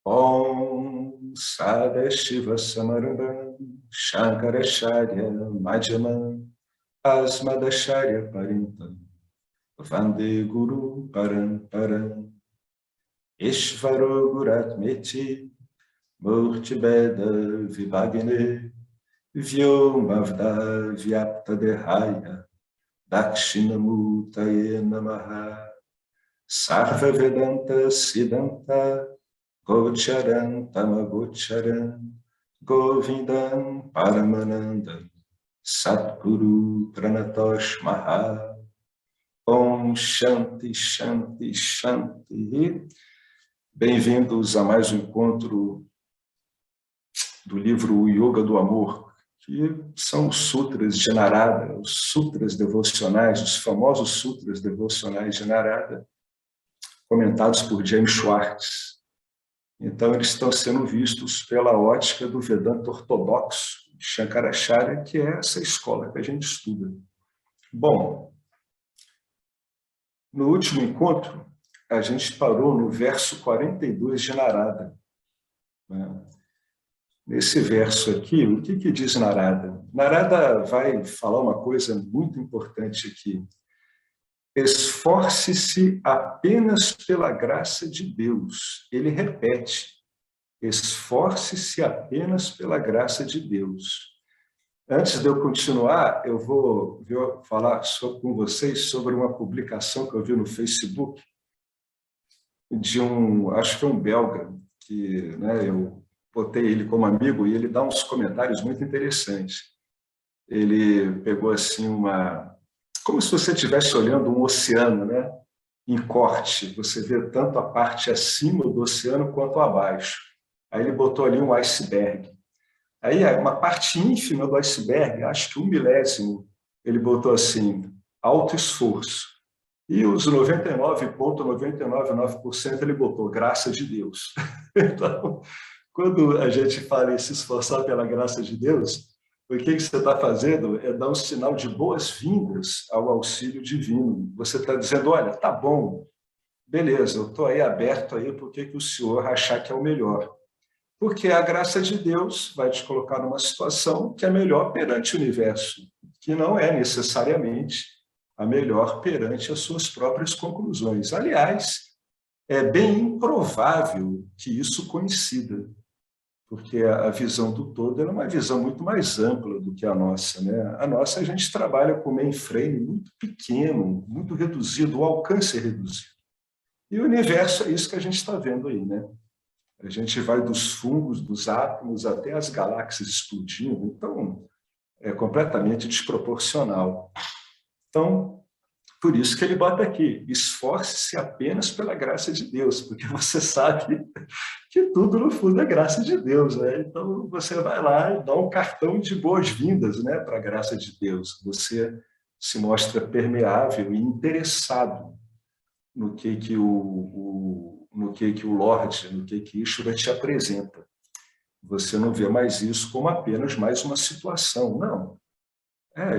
Om Sadashiva Samarambam Shankaracharya Madhyamam Asmadacharya Parintam Vande Guru Paramparam Ishvaro Guratmeti Murtibeda Vibhagne Vyomavda Vyapta Dehaya Dakshinamutaye Namaha Sarva Vedanta Siddhanta Gocharan Tamagocharan Govindam Paramanandam Satguru Pranatosh Maha Om Shanti Shanti Shanti. Bem-vindos a mais um encontro do livro O Yoga do Amor, que são os sutras de Narada, os sutras devocionais, os famosos sutras devocionais de Narada, comentados por James Schwartz. Então, eles estão sendo vistos pela ótica do Vedanta ortodoxo, Shankaracharya, que é essa escola que a gente estuda. Bom, no último encontro, a gente parou no verso 42 de Narada. Nesse verso aqui, o que diz Narada? Narada vai falar uma coisa muito importante aqui. Esforce-se apenas pela graça de Deus. Ele repete, esforce-se apenas pela graça de Deus. Antes de eu continuar, eu vou falar com vocês sobre uma publicação que eu vi no Facebook de acho que é um belga, que eu botei ele como amigo e ele dá uns comentários muito interessantes. Ele pegou assim como se você estivesse olhando um oceano, em corte. Você vê tanto a parte acima do oceano quanto abaixo. Aí ele botou ali um iceberg. Aí uma parte ínfima do iceberg, acho que 1/1000, ele botou assim, alto esforço. E os 99,999% ele botou graça de Deus. Então, quando a gente fala em se esforçar pela graça de Deus, o que você está fazendo é dar um sinal de boas-vindas ao auxílio divino. Você está dizendo, olha, tá bom, beleza, eu estou aí aberto aí porque que o senhor achar que é o melhor. Porque a graça de Deus vai te colocar numa situação que é melhor perante o universo, que não é necessariamente a melhor perante as suas próprias conclusões. Aliás, é bem improvável que isso coincida, porque a visão do todo é uma visão muito mais ampla do que a nossa. A nossa, a gente trabalha com mainframe muito pequeno, muito reduzido, o alcance é reduzido. E o universo é isso que a gente está vendo aí. A gente vai dos fungos, dos átomos, até as galáxias explodindo, então é completamente desproporcional. Então, por isso que ele bota aqui, esforce-se apenas pela graça de Deus, porque você sabe que tudo no fundo é graça de Deus. Então, você vai lá e dá um cartão de boas-vindas para a graça de Deus. Você se mostra permeável e interessado no que o Lorde, no que Ishvara te apresenta. Você não vê mais isso como apenas mais uma situação, não.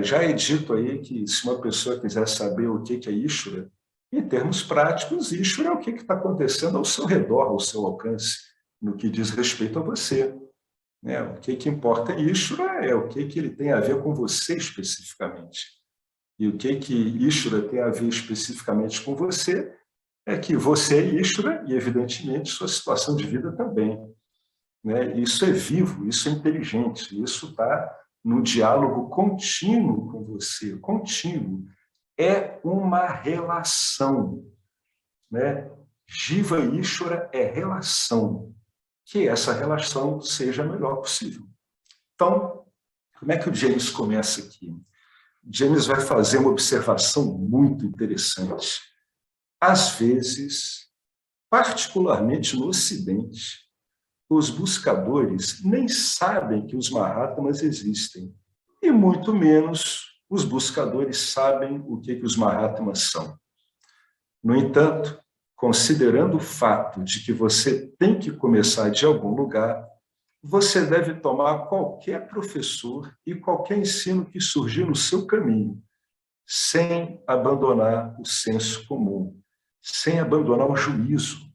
Já é dito aí que se uma pessoa quiser saber o que é Ishvara, em termos práticos, Ishvara é o que está acontecendo ao seu redor, ao seu alcance, no que diz respeito a você. O que importa é Ishvara é o que ele tem a ver com você especificamente. E o que Ishvara tem a ver especificamente com você é que você é Ishvara e, evidentemente, sua situação de vida também. Isso é vivo, isso é inteligente, isso está no diálogo contínuo com você, contínuo. É uma relação. Jiva e Ishvara é relação. Que essa relação seja a melhor possível. Então, como é que o James começa aqui? James vai fazer uma observação muito interessante. Às vezes, particularmente no Ocidente, os buscadores nem sabem que os Mahatmas existem, e muito menos os buscadores sabem o que os Mahatmas são. No entanto, considerando o fato de que você tem que começar de algum lugar, você deve tomar qualquer professor e qualquer ensino que surgir no seu caminho, sem abandonar o senso comum, sem abandonar o juízo.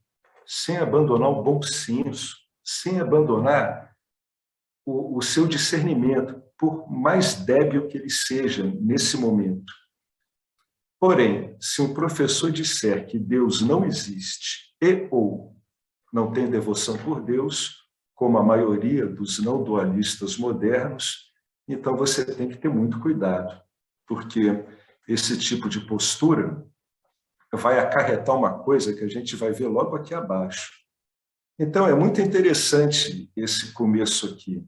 sem abandonar o bom senso, sem abandonar o seu discernimento, por mais débil que ele seja nesse momento. Porém, se um professor disser que Deus não existe e ou não tem devoção por Deus, como a maioria dos não dualistas modernos, então você tem que ter muito cuidado, porque esse tipo de postura vai acarretar uma coisa que a gente vai ver logo aqui abaixo. Então, é muito interessante esse começo aqui,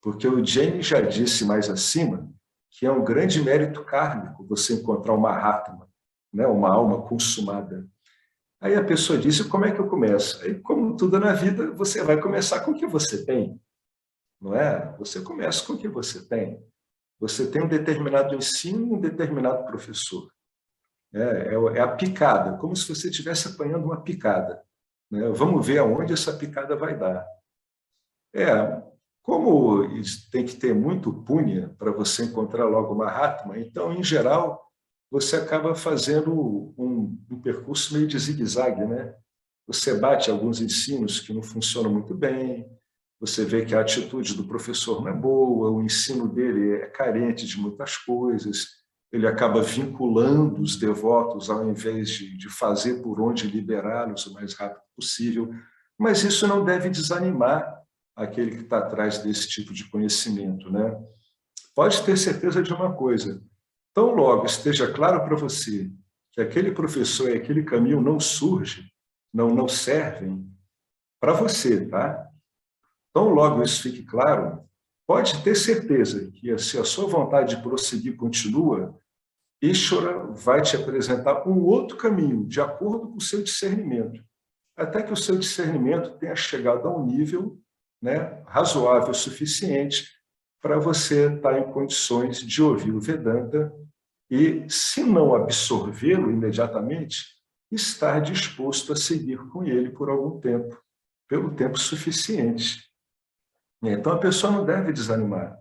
porque o Jaime já disse mais acima que é um grande mérito kármico você encontrar uma Mahatma, né, uma alma consumada. Aí a pessoa diz, como é que eu começo? Aí, como tudo na vida, você vai começar com o que você tem, não é? Você começa com o que você tem. Você tem um determinado ensino, um determinado professor. É a picada, como se você estivesse apanhando uma picada, né? Vamos ver aonde essa picada vai dar. Como tem que ter muito punha para você encontrar logo uma Mahatma, então, em geral, você acaba fazendo um percurso meio de zigue-zague, né? Você bate alguns ensinos que não funcionam muito bem, você vê que a atitude do professor não é boa, o ensino dele é carente de muitas coisas, ele acaba vinculando os devotos ao invés de fazer por onde liberá-los o mais rápido possível, mas isso não deve desanimar aquele que está atrás desse tipo de conhecimento, né? Pode ter certeza de uma coisa, tão logo esteja claro para você que aquele professor e aquele caminho não surgem, não servem para você, tá? Tão logo isso fique claro, pode ter certeza que se a sua vontade de prosseguir continua, Ishvara vai te apresentar um outro caminho, de acordo com o seu discernimento, até que o seu discernimento tenha chegado a um nível, né, razoável o suficiente para você estar em condições de ouvir o Vedanta e, se não absorvê-lo imediatamente, estar disposto a seguir com ele por algum tempo, pelo tempo suficiente. Então, a pessoa não deve desanimar.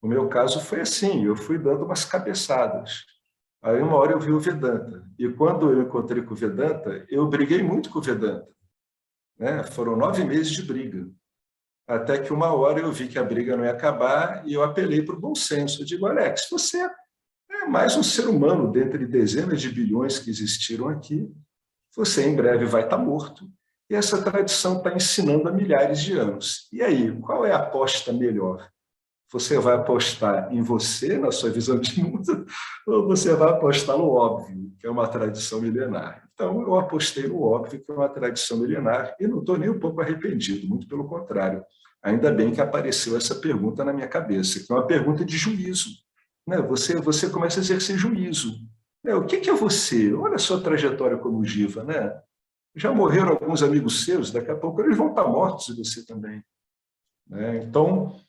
No meu caso foi assim, eu fui dando umas cabeçadas. Aí uma hora eu vi o Vedanta. E quando eu encontrei com o Vedanta, eu briguei muito com o Vedanta, né? Foram 9 meses de briga. Até que uma hora eu vi que a briga não ia acabar e eu apelei para o bom senso. Eu digo, Alex, você é mais um ser humano dentre dezenas de bilhões que existiram aqui. Você em breve vai estar morto. E essa tradição está ensinando há milhares de anos. E aí, qual é a aposta melhor? Você vai apostar em você, na sua visão de mundo, ou você vai apostar no óbvio, que é uma tradição milenar? Então, eu apostei no óbvio, que é uma tradição milenar, e não estou nem um pouco arrependido, muito pelo contrário. Ainda bem que apareceu essa pergunta na minha cabeça, que é uma pergunta de juízo, né? Você começa a exercer juízo. Né? O que é você? Olha a sua trajetória como Jiva, né? Já morreram alguns amigos seus, daqui a pouco eles vão estar mortos e você também. Né? Então,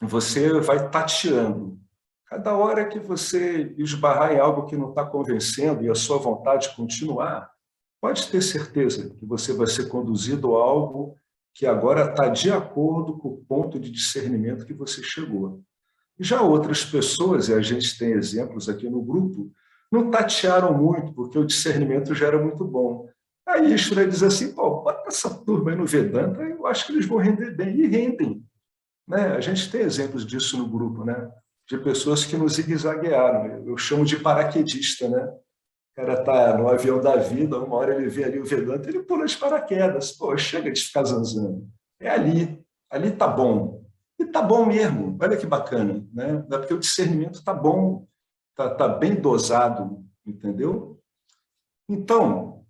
você vai tateando. Cada hora que você esbarrar em algo que não está convencendo e a sua vontade continuar, pode ter certeza que você vai ser conduzido a algo que agora está de acordo com o ponto de discernimento que você chegou. Já outras pessoas, e a gente tem exemplos aqui no grupo, não tatearam muito, porque o discernimento já era muito bom. Aí Ishvara diz assim, pô, bota essa turma aí no Vedanta, eu acho que eles vão render bem, e rendem. Né? A gente tem exemplos disso no grupo, né? De pessoas que nos zigue-zaguearam. Eu chamo de paraquedista, né? O cara está no avião da vida, uma hora ele vê ali o Vedanta, ele pula de paraquedas. Pô, chega de ficar zanzando. É ali tá bom. E tá bom mesmo, olha que bacana, né? Porque o discernimento tá bom, tá bem dosado, entendeu? Então,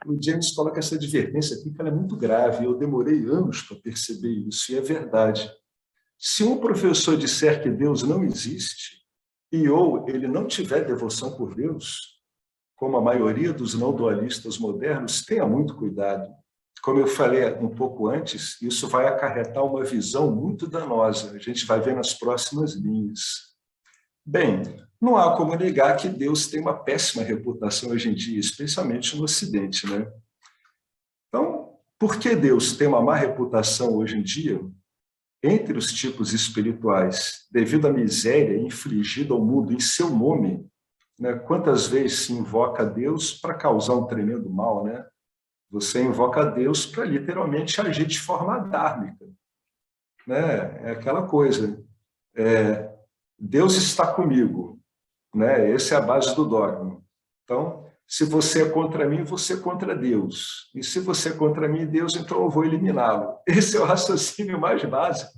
o James coloca essa advertência aqui, que ela é muito grave, eu demorei anos para perceber isso, e é verdade. Se um professor disser que Deus não existe, e ou ele não tiver devoção por Deus, como a maioria dos não dualistas modernos, tenha muito cuidado. Como eu falei um pouco antes, isso vai acarretar uma visão muito danosa. A gente vai ver nas próximas linhas. Bem, não há como negar que Deus tem uma péssima reputação hoje em dia, especialmente no Ocidente, né? Então, por que Deus tem uma má reputação hoje em dia entre os tipos espirituais, devido à miséria infligida ao mundo em seu nome? Né? Quantas vezes se invoca a Deus para causar um tremendo mal, né? Você invoca Deus para literalmente agir de forma dármica, né? É aquela coisa. Deus está comigo, né? Essa é a base do dogma. Então, se você é contra mim, você é contra Deus. E se você é contra mim e Deus, então eu vou eliminá-lo. Esse é o raciocínio mais básico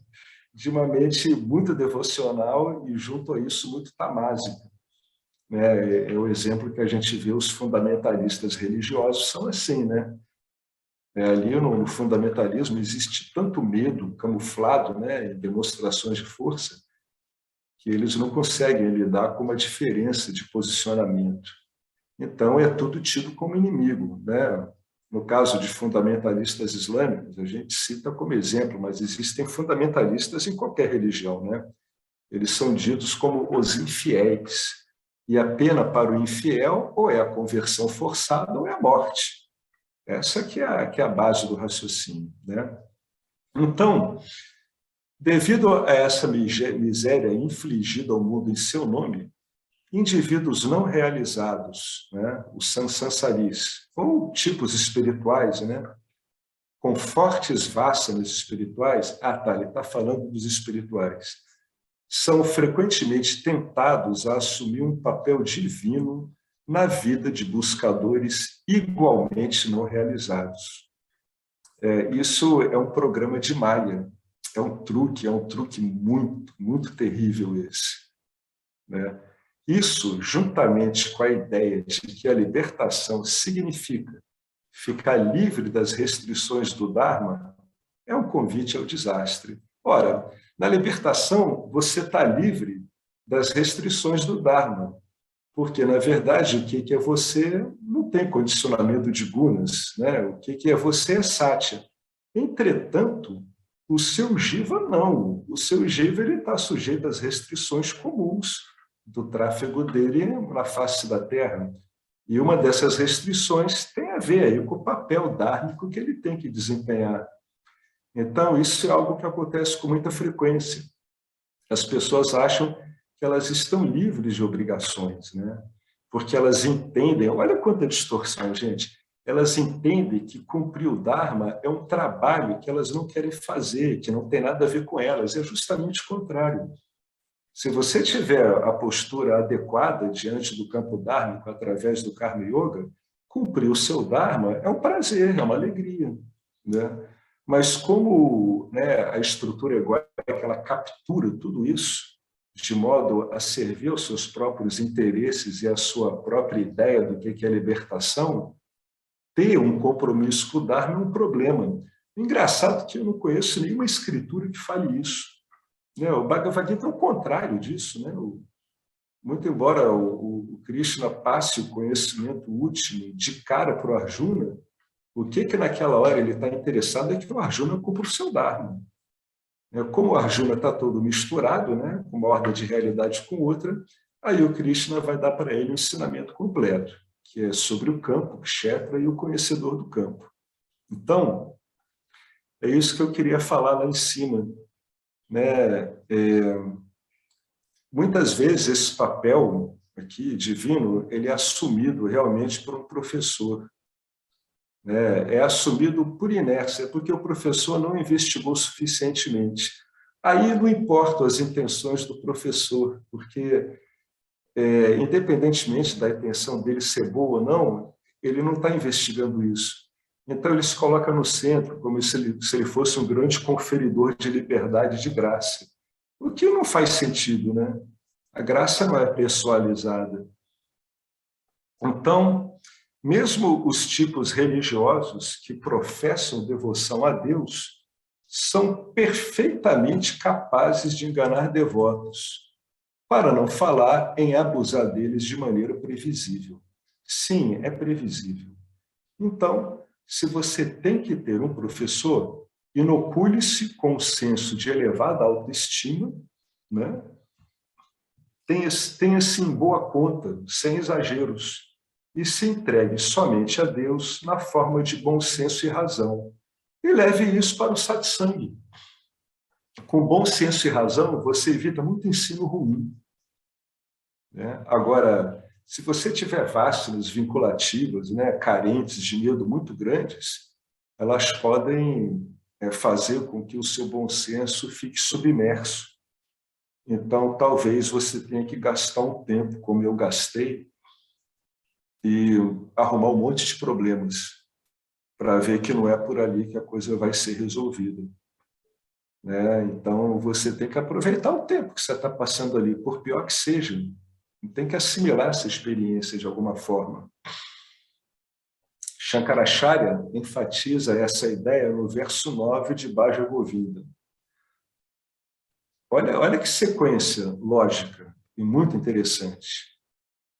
de uma mente muito devocional e, junto a isso, muito tamásica, né? É o exemplo que a gente vê os fundamentalistas religiosos são assim, né? Ali no fundamentalismo existe tanto medo camuflado, né, em demonstrações de força, que eles não conseguem lidar com uma diferença de posicionamento. Então, é tudo tido como inimigo, né? No caso de fundamentalistas islâmicos, a gente cita como exemplo, mas existem fundamentalistas em qualquer religião, né? Eles são ditos como os infiéis. E a pena para o infiel ou é a conversão forçada ou é a morte. Essa que é a base do raciocínio, né? Então, devido a essa miséria infligida ao mundo em seu nome, indivíduos não realizados, né, os sansaris, ou tipos espirituais, né, com fortes vássanas espirituais, ele está falando dos espirituais, são frequentemente tentados a assumir um papel divino na vida de buscadores igualmente não realizados. Isso é um programa de Maia, é um truque muito, muito terrível esse, né? Isso, juntamente com a ideia de que a libertação significa ficar livre das restrições do Dharma, é um convite ao desastre. Ora, na libertação, você está livre das restrições do Dharma, porque, na verdade, o que é você não tem condicionamento de gunas, né? O que é você é Satya. Entretanto, o seu jiva não. O seu jiva está sujeito às restrições comuns do tráfego dele na face da Terra. E uma dessas restrições tem a ver aí com o papel dármico que ele tem que desempenhar. Então, isso é algo que acontece com muita frequência. As pessoas acham que elas estão livres de obrigações, né? Porque elas entendem, olha quanta distorção, gente, elas entendem que cumprir o Dharma é um trabalho que elas não querem fazer, que não tem nada a ver com elas, é justamente o contrário. Se você tiver a postura adequada diante do campo dármico através do Karma Yoga, cumprir o seu Dharma é um prazer, é uma alegria, né? Mas como, né, a estrutura egóica ela captura tudo isso de modo a servir aos seus próprios interesses e à sua própria ideia do que é libertação, ter um compromisso com o Dharma é um problema. Engraçado que eu não conheço nenhuma escritura que fale isso. O Bhagavad Gita é o contrário disso, né? Muito embora o Krishna passe o conhecimento último de cara para o Arjuna, o que naquela hora ele está interessado é que o Arjuna cumpra o seu Dharma. Como o Arjuna está todo misturado, né? Uma ordem de realidade com outra, aí o Krishna vai dar para ele um ensinamento completo, que é sobre o campo, Kshetra e o conhecedor do campo. Então, é isso que eu queria falar lá em cima, né? Muitas vezes esse papel aqui divino ele é assumido realmente por um professor, né? É assumido por inércia, porque o professor não investigou suficientemente. Aí não importam as intenções do professor, porque independentemente da intenção dele ser boa ou não, ele não está investigando isso. Então ele se coloca no centro, como se ele fosse um grande conferidor de liberdade e de graça. O que não faz sentido, né? A graça não é pessoalizada. Então, mesmo os tipos religiosos que professam devoção a Deus são perfeitamente capazes de enganar devotos, para não falar em abusar deles de maneira previsível. Sim, é previsível. Então, se você tem que ter um professor, inocule-se com um senso de elevada autoestima, né? Tenha-se em boa conta, sem exageros, e se entregue somente a Deus na forma de bom senso e razão. E leve isso para o satsang. Com bom senso e razão, você evita muito ensino ruim, né? Agora, se você tiver vásculas vinculativas, né, carentes de medo muito grandes, elas podem fazer com que o seu bom senso fique submerso. Então, talvez você tenha que gastar um tempo, como eu gastei, e arrumar um monte de problemas para ver que não é por ali que a coisa vai ser resolvida. Né? Então, você tem que aproveitar o tempo que você está passando ali, por pior que seja. Tem que assimilar essa experiência de alguma forma. Shankaracharya enfatiza essa ideia no verso 9 de Bhaja Govinda. Olha que sequência lógica e muito interessante.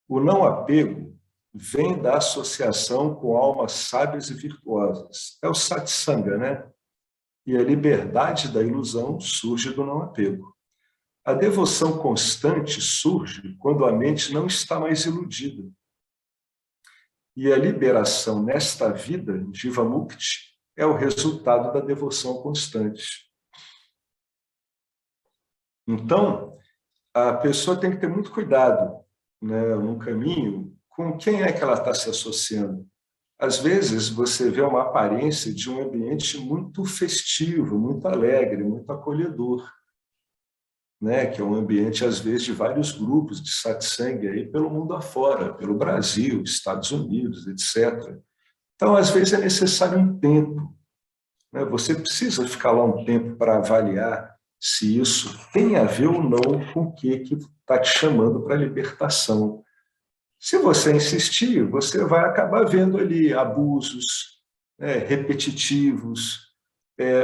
O não apego vem da associação com almas sábias e virtuosas. É o satsanga, né? E a liberdade da ilusão surge do não apego. A devoção constante surge quando a mente não está mais iludida. E a liberação nesta vida, Jiva Mukti, é o resultado da devoção constante. Então, a pessoa tem que ter muito cuidado, né, no caminho com quem é que ela está se associando. Às vezes, você vê uma aparência de um ambiente muito festivo, muito alegre, muito acolhedor, né? Que é um ambiente, às vezes, de vários grupos de satsang aí pelo mundo afora, pelo Brasil, Estados Unidos, etc. Então, às vezes, é necessário um tempo. Né? Você precisa ficar lá um tempo para avaliar se isso tem a ver ou não com o que está te chamando para a libertação. Se você insistir, você vai acabar vendo ali abusos, repetitivos.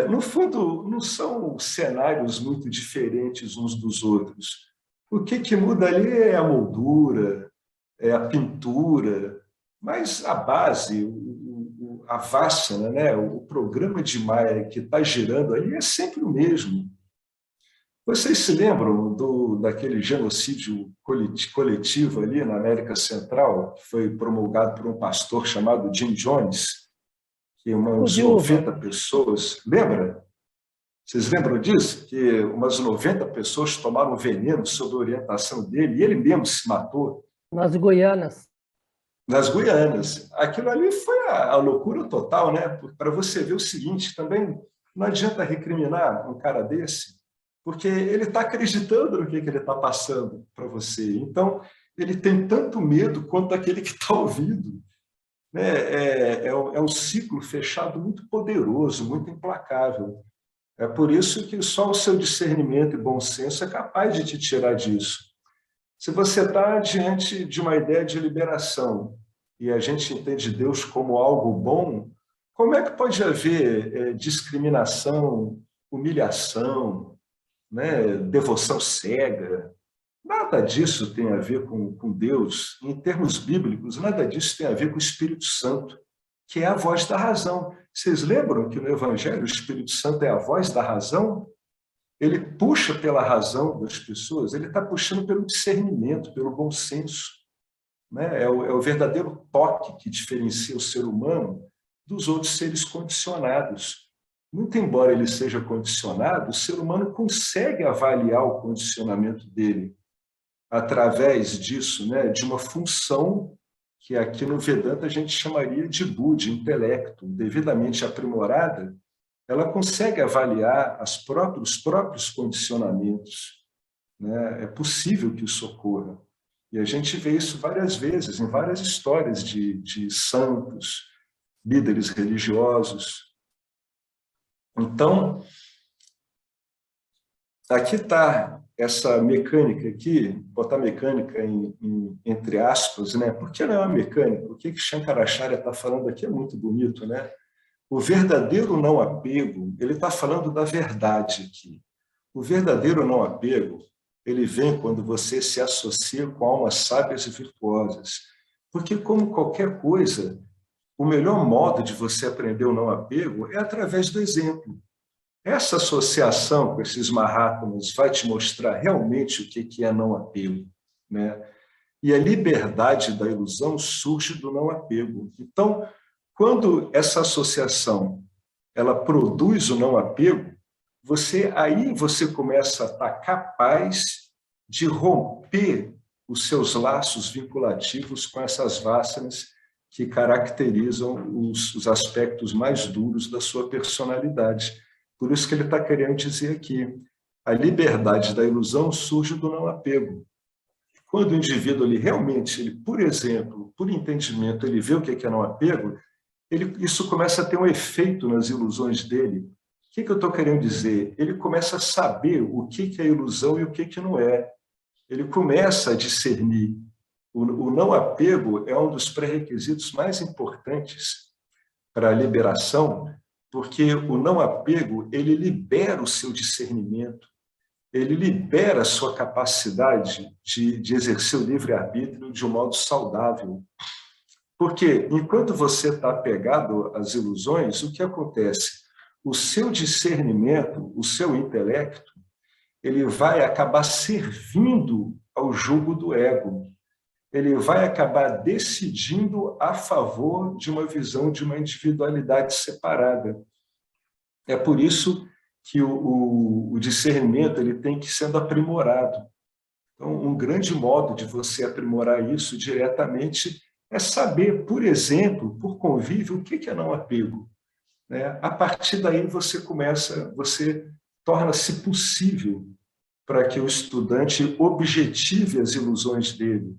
No fundo, não são cenários muito diferentes uns dos outros. O que muda ali é a moldura, é a pintura, mas a base, a vassana, né? O programa de Maya que está girando ali é sempre o mesmo. Vocês se lembram daquele genocídio coletivo ali na América Central, que foi promulgado por um pastor chamado Jim Jones, que umas 90 pessoas... Lembra? Vocês lembram disso? Que umas 90 pessoas tomaram veneno sob a orientação dele e ele mesmo se matou. Nas Guianas. Nas Guianas. Aquilo ali foi a loucura total, né? Para você ver o seguinte, também não adianta recriminar um cara desse, porque ele está acreditando no que ele está passando para você. Então, ele tem tanto medo quanto aquele que está ouvindo. Né? É um ciclo fechado muito poderoso, muito implacável. É por isso que só o seu discernimento e bom senso é capaz de te tirar disso. Se você está diante de uma ideia de liberação e a gente entende Deus como algo bom, como é que pode haver discriminação, humilhação, né, devoção cega? Nada disso tem a ver com Deus. Em termos bíblicos, nada disso tem a ver com o Espírito Santo, que é a voz da razão. Vocês lembram que no Evangelho o Espírito Santo é a voz da razão? Ele puxa pela razão das pessoas, ele está puxando pelo discernimento, pelo bom senso. Né? É o verdadeiro toque que diferencia o ser humano dos outros seres condicionados. Muito embora ele seja condicionado, o ser humano consegue avaliar o condicionamento dele através disso, né, de uma função que aqui no Vedanta a gente chamaria de buddhi, intelecto, devidamente aprimorada. Ela consegue avaliar os próprios condicionamentos. Né? É possível que isso ocorra. E a gente vê isso várias vezes, em várias histórias de santos, líderes religiosos. Então, aqui está essa mecânica aqui, botar mecânica entre aspas, né? Por que não é uma mecânica? O que Shankaracharya está falando aqui é muito bonito, né? O verdadeiro não apego, ele está falando da verdade aqui. O verdadeiro não apego, ele vem quando você se associa com almas sábias e virtuosas. Porque, como qualquer coisa, o melhor modo de você aprender o não apego é através do exemplo. Essa associação com esses Mahatmas vai te mostrar realmente o que é não apego. Né? E a liberdade da ilusão surge do não apego. Então, quando essa associação ela produz o não apego, aí você começa a estar capaz de romper os seus laços vinculativos com essas vássanas que caracterizam os aspectos mais duros da sua personalidade. Por isso que ele está querendo dizer aqui, a liberdade da ilusão surge do não apego. Quando o indivíduo, por exemplo, por entendimento, ele vê o que é não apego, isso começa a ter um efeito nas ilusões dele. O que eu estou querendo dizer? Ele começa a saber o que é ilusão e o que não é. Ele começa a discernir. O não apego é um dos pré-requisitos mais importantes para a liberação, porque o não apego, ele libera o seu discernimento, ele libera a sua capacidade de exercer o livre-arbítrio de um modo saudável. Porque, enquanto você está apegado às ilusões, o que acontece? O seu discernimento, o seu intelecto, ele vai acabar servindo ao jugo do ego. Ele vai acabar decidindo a favor de uma visão de uma individualidade separada. É por isso que o discernimento ele tem que ir sendo aprimorado. Então, um grande modo de você aprimorar isso diretamente é saber, por exemplo, por convívio, o que é não apego. A partir daí você torna-se possível para que o estudante objetive as ilusões dele.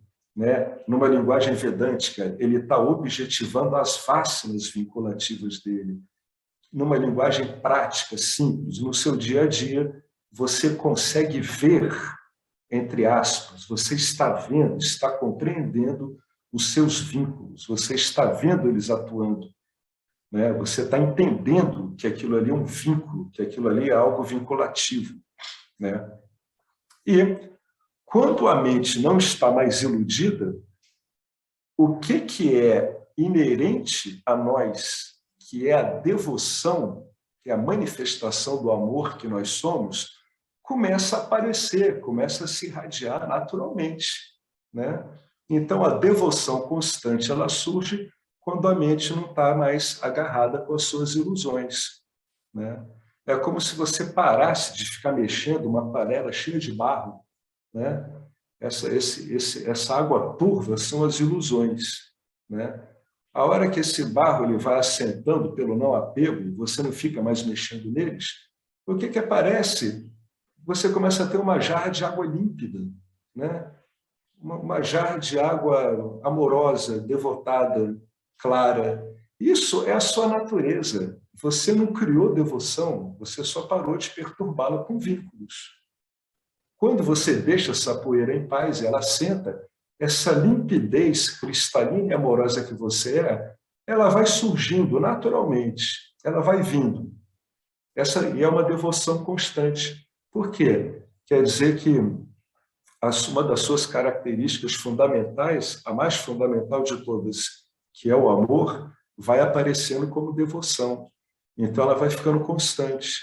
Numa linguagem vedântica, ele está objetivando as vássanas vinculativas dele. Numa linguagem prática, simples, no seu dia a dia, você consegue ver, entre aspas, você está vendo, está compreendendo os seus vínculos, você está vendo eles atuando. Você está entendendo que aquilo ali é um vínculo, que aquilo ali é algo vinculativo. E, quando a mente não está mais iludida, o que é inerente a nós, que é a devoção, que é a manifestação do amor que nós somos, começa a aparecer, começa a se irradiar naturalmente. Então, a devoção constante ela surge quando a mente não está mais agarrada com as suas ilusões. É como se você parasse de ficar mexendo uma panela cheia de barro. Essa água turva são as ilusões. A hora que esse barro ele vai assentando pelo não apego, você não fica mais mexendo neles, o que aparece? Você começa a ter uma jarra de água límpida, uma jarra de água amorosa, devotada, clara. Isso é a sua natureza. Você não criou devoção, você só parou de perturbá-la com vínculos. Quando você deixa essa poeira em paz e ela assenta, essa limpidez cristalina e amorosa que você ela vai surgindo naturalmente, ela vai vindo. Essa é uma devoção constante. Por quê? Quer dizer que uma das suas características fundamentais, a mais fundamental de todas, que é o amor, vai aparecendo como devoção. Então, ela vai ficando constante.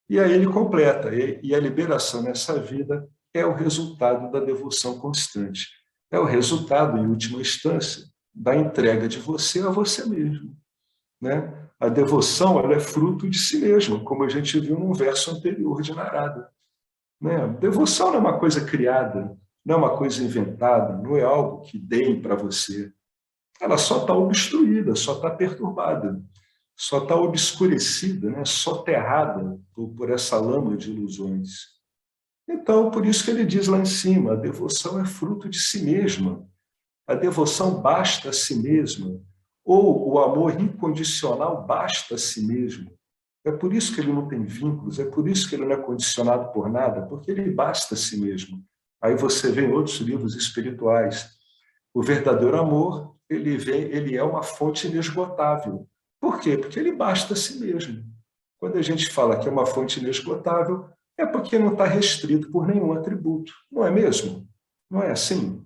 E aí ele completa, e a liberação nessa vida é o resultado da devoção constante. É o resultado, em última instância, da entrega de você a você mesmo. A devoção ela é fruto de si mesma, como a gente viu no verso anterior de Narada. Devoção não é uma coisa criada, não é uma coisa inventada, não é algo que deem para você. Ela só está obstruída, só está perturbada, só está obscurecida, soterrada por essa lama de ilusões. Então, por isso que ele diz lá em cima, a devoção é fruto de si mesma, a devoção basta a si mesma, ou o amor incondicional basta a si mesmo. É por isso que ele não tem vínculos, é por isso que ele não é condicionado por nada, porque ele basta a si mesmo. Aí você vê em outros livros espirituais, o verdadeiro amor, ele é uma fonte inesgotável. Por quê? Porque ele basta a si mesmo. Quando a gente fala que é uma fonte inesgotável, é porque não está restrito por nenhum atributo. Não é mesmo? Não é assim?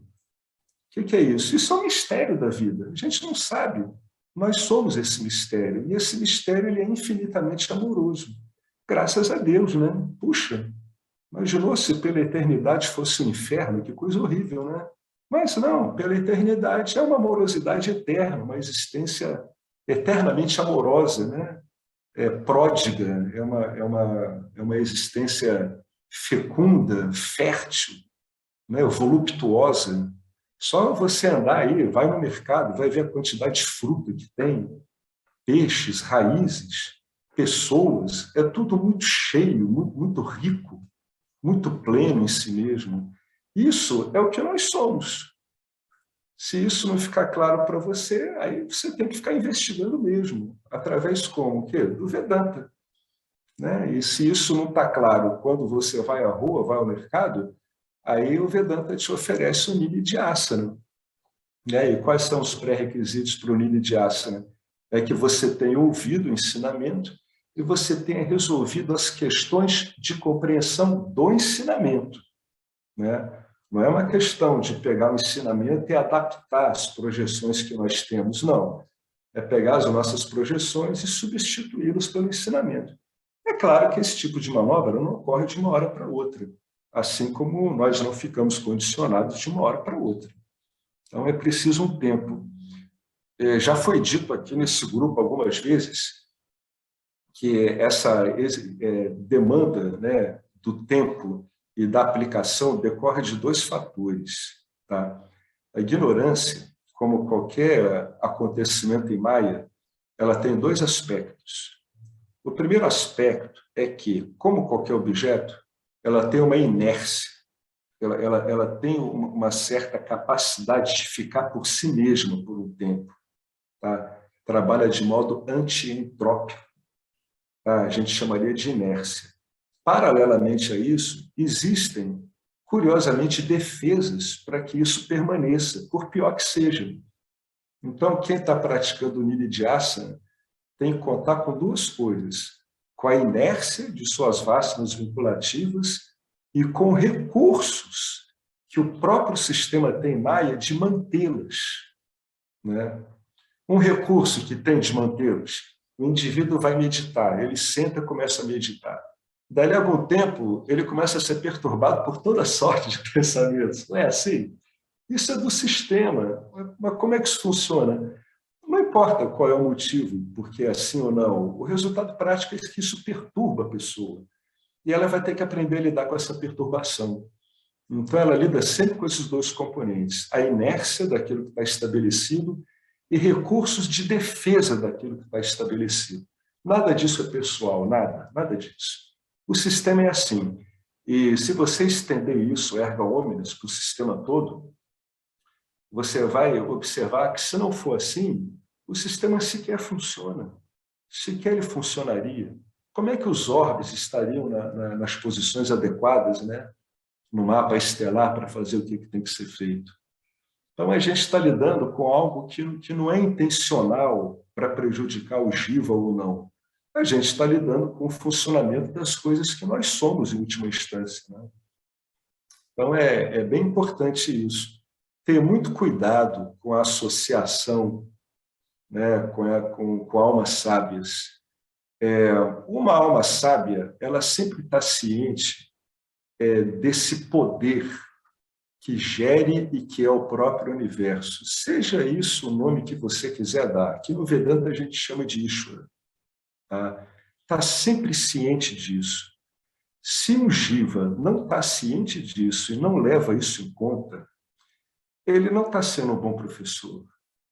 O que é isso? Isso é um mistério da vida. A gente não sabe. Nós somos esse mistério. E esse mistério ele é infinitamente amoroso. Graças a Deus, Puxa, imaginou se pela eternidade fosse um inferno? Que coisa horrível, Mas não, pela eternidade é uma amorosidade eterna, uma existência eternamente amorosa, pródiga, é uma, é uma existência fecunda, fértil, né, voluptuosa. Só você andar aí, vai no mercado, vai ver a quantidade de fruta que tem, peixes, raízes, pessoas, é tudo muito cheio, muito rico, muito pleno em si mesmo. Isso é o que nós somos. Se isso não ficar claro para você, aí você tem que ficar investigando mesmo, através como? O quê? Do Vedanta. Né? E se isso não está claro quando você vai à rua, vai ao mercado, aí o Vedanta te oferece o Nididhyasana. Né? E quais são os pré-requisitos para o Nididhyasana? É que você tenha ouvido o ensinamento e você tenha resolvido as questões de compreensão do ensinamento. Né? Não é uma questão de pegar o ensinamento e adaptar as projeções que nós temos, não. É pegar as nossas projeções e substituí-las pelo ensinamento. É claro que esse tipo de manobra não ocorre de uma hora para outra, assim como nós não ficamos condicionados de uma hora para outra. Então, é preciso um tempo. Já foi dito aqui nesse grupo algumas vezes que essa demanda, né, do tempo e da aplicação decorre de dois fatores. Tá? A ignorância, como qualquer acontecimento em Maya, ela tem dois aspectos. O primeiro aspecto é que, como qualquer objeto, ela tem uma inércia, ela tem uma certa capacidade de ficar por si mesma por um tempo. Tá? Trabalha de modo anti-entrópico. Tá? A gente chamaria de inércia. Paralelamente a isso, existem, curiosamente, defesas para que isso permaneça, por pior que seja. Então, quem está praticando o Nididhyasana tem que contar com duas coisas: com a inércia de suas vasanas vinculativas e com recursos que o próprio sistema tem Maya de mantê-las. Né? Um recurso que tem de mantê-las, o indivíduo vai meditar, ele senta e começa a meditar. Dali a algum tempo, ele começa a ser perturbado por toda sorte de pensamentos. Não é assim? Isso é do sistema. Mas como é que isso funciona? Não importa qual é o motivo, porque é assim ou não, o resultado prático é que isso perturba a pessoa. E ela vai ter que aprender a lidar com essa perturbação. Então, ela lida sempre com esses dois componentes: a inércia daquilo que está estabelecido e recursos de defesa daquilo que está estabelecido. Nada disso é pessoal, nada disso. O sistema é assim. E se você estender isso, erga omnes, para o sistema todo, você vai observar que, se não for assim, o sistema sequer funciona. Sequer ele funcionaria. Como é que os orbes estariam nas posições adequadas, né, no mapa estelar, para fazer o que tem que ser feito? Então, a gente está lidando com algo que não é intencional para prejudicar o Jiva ou não. A gente está lidando com o funcionamento das coisas que nós somos, em última instância. Né? Então, é bem importante isso. Ter muito cuidado com a associação, né, com almas sábias. Uma alma sábia, ela sempre está ciente desse poder que gere e que é o próprio universo. Seja isso o nome que você quiser dar. Aqui no Vedanta a gente chama de Ishvara. Tá? Está sempre ciente disso. Se um Jiva não está ciente disso e não leva isso em conta, ele não está sendo um bom professor.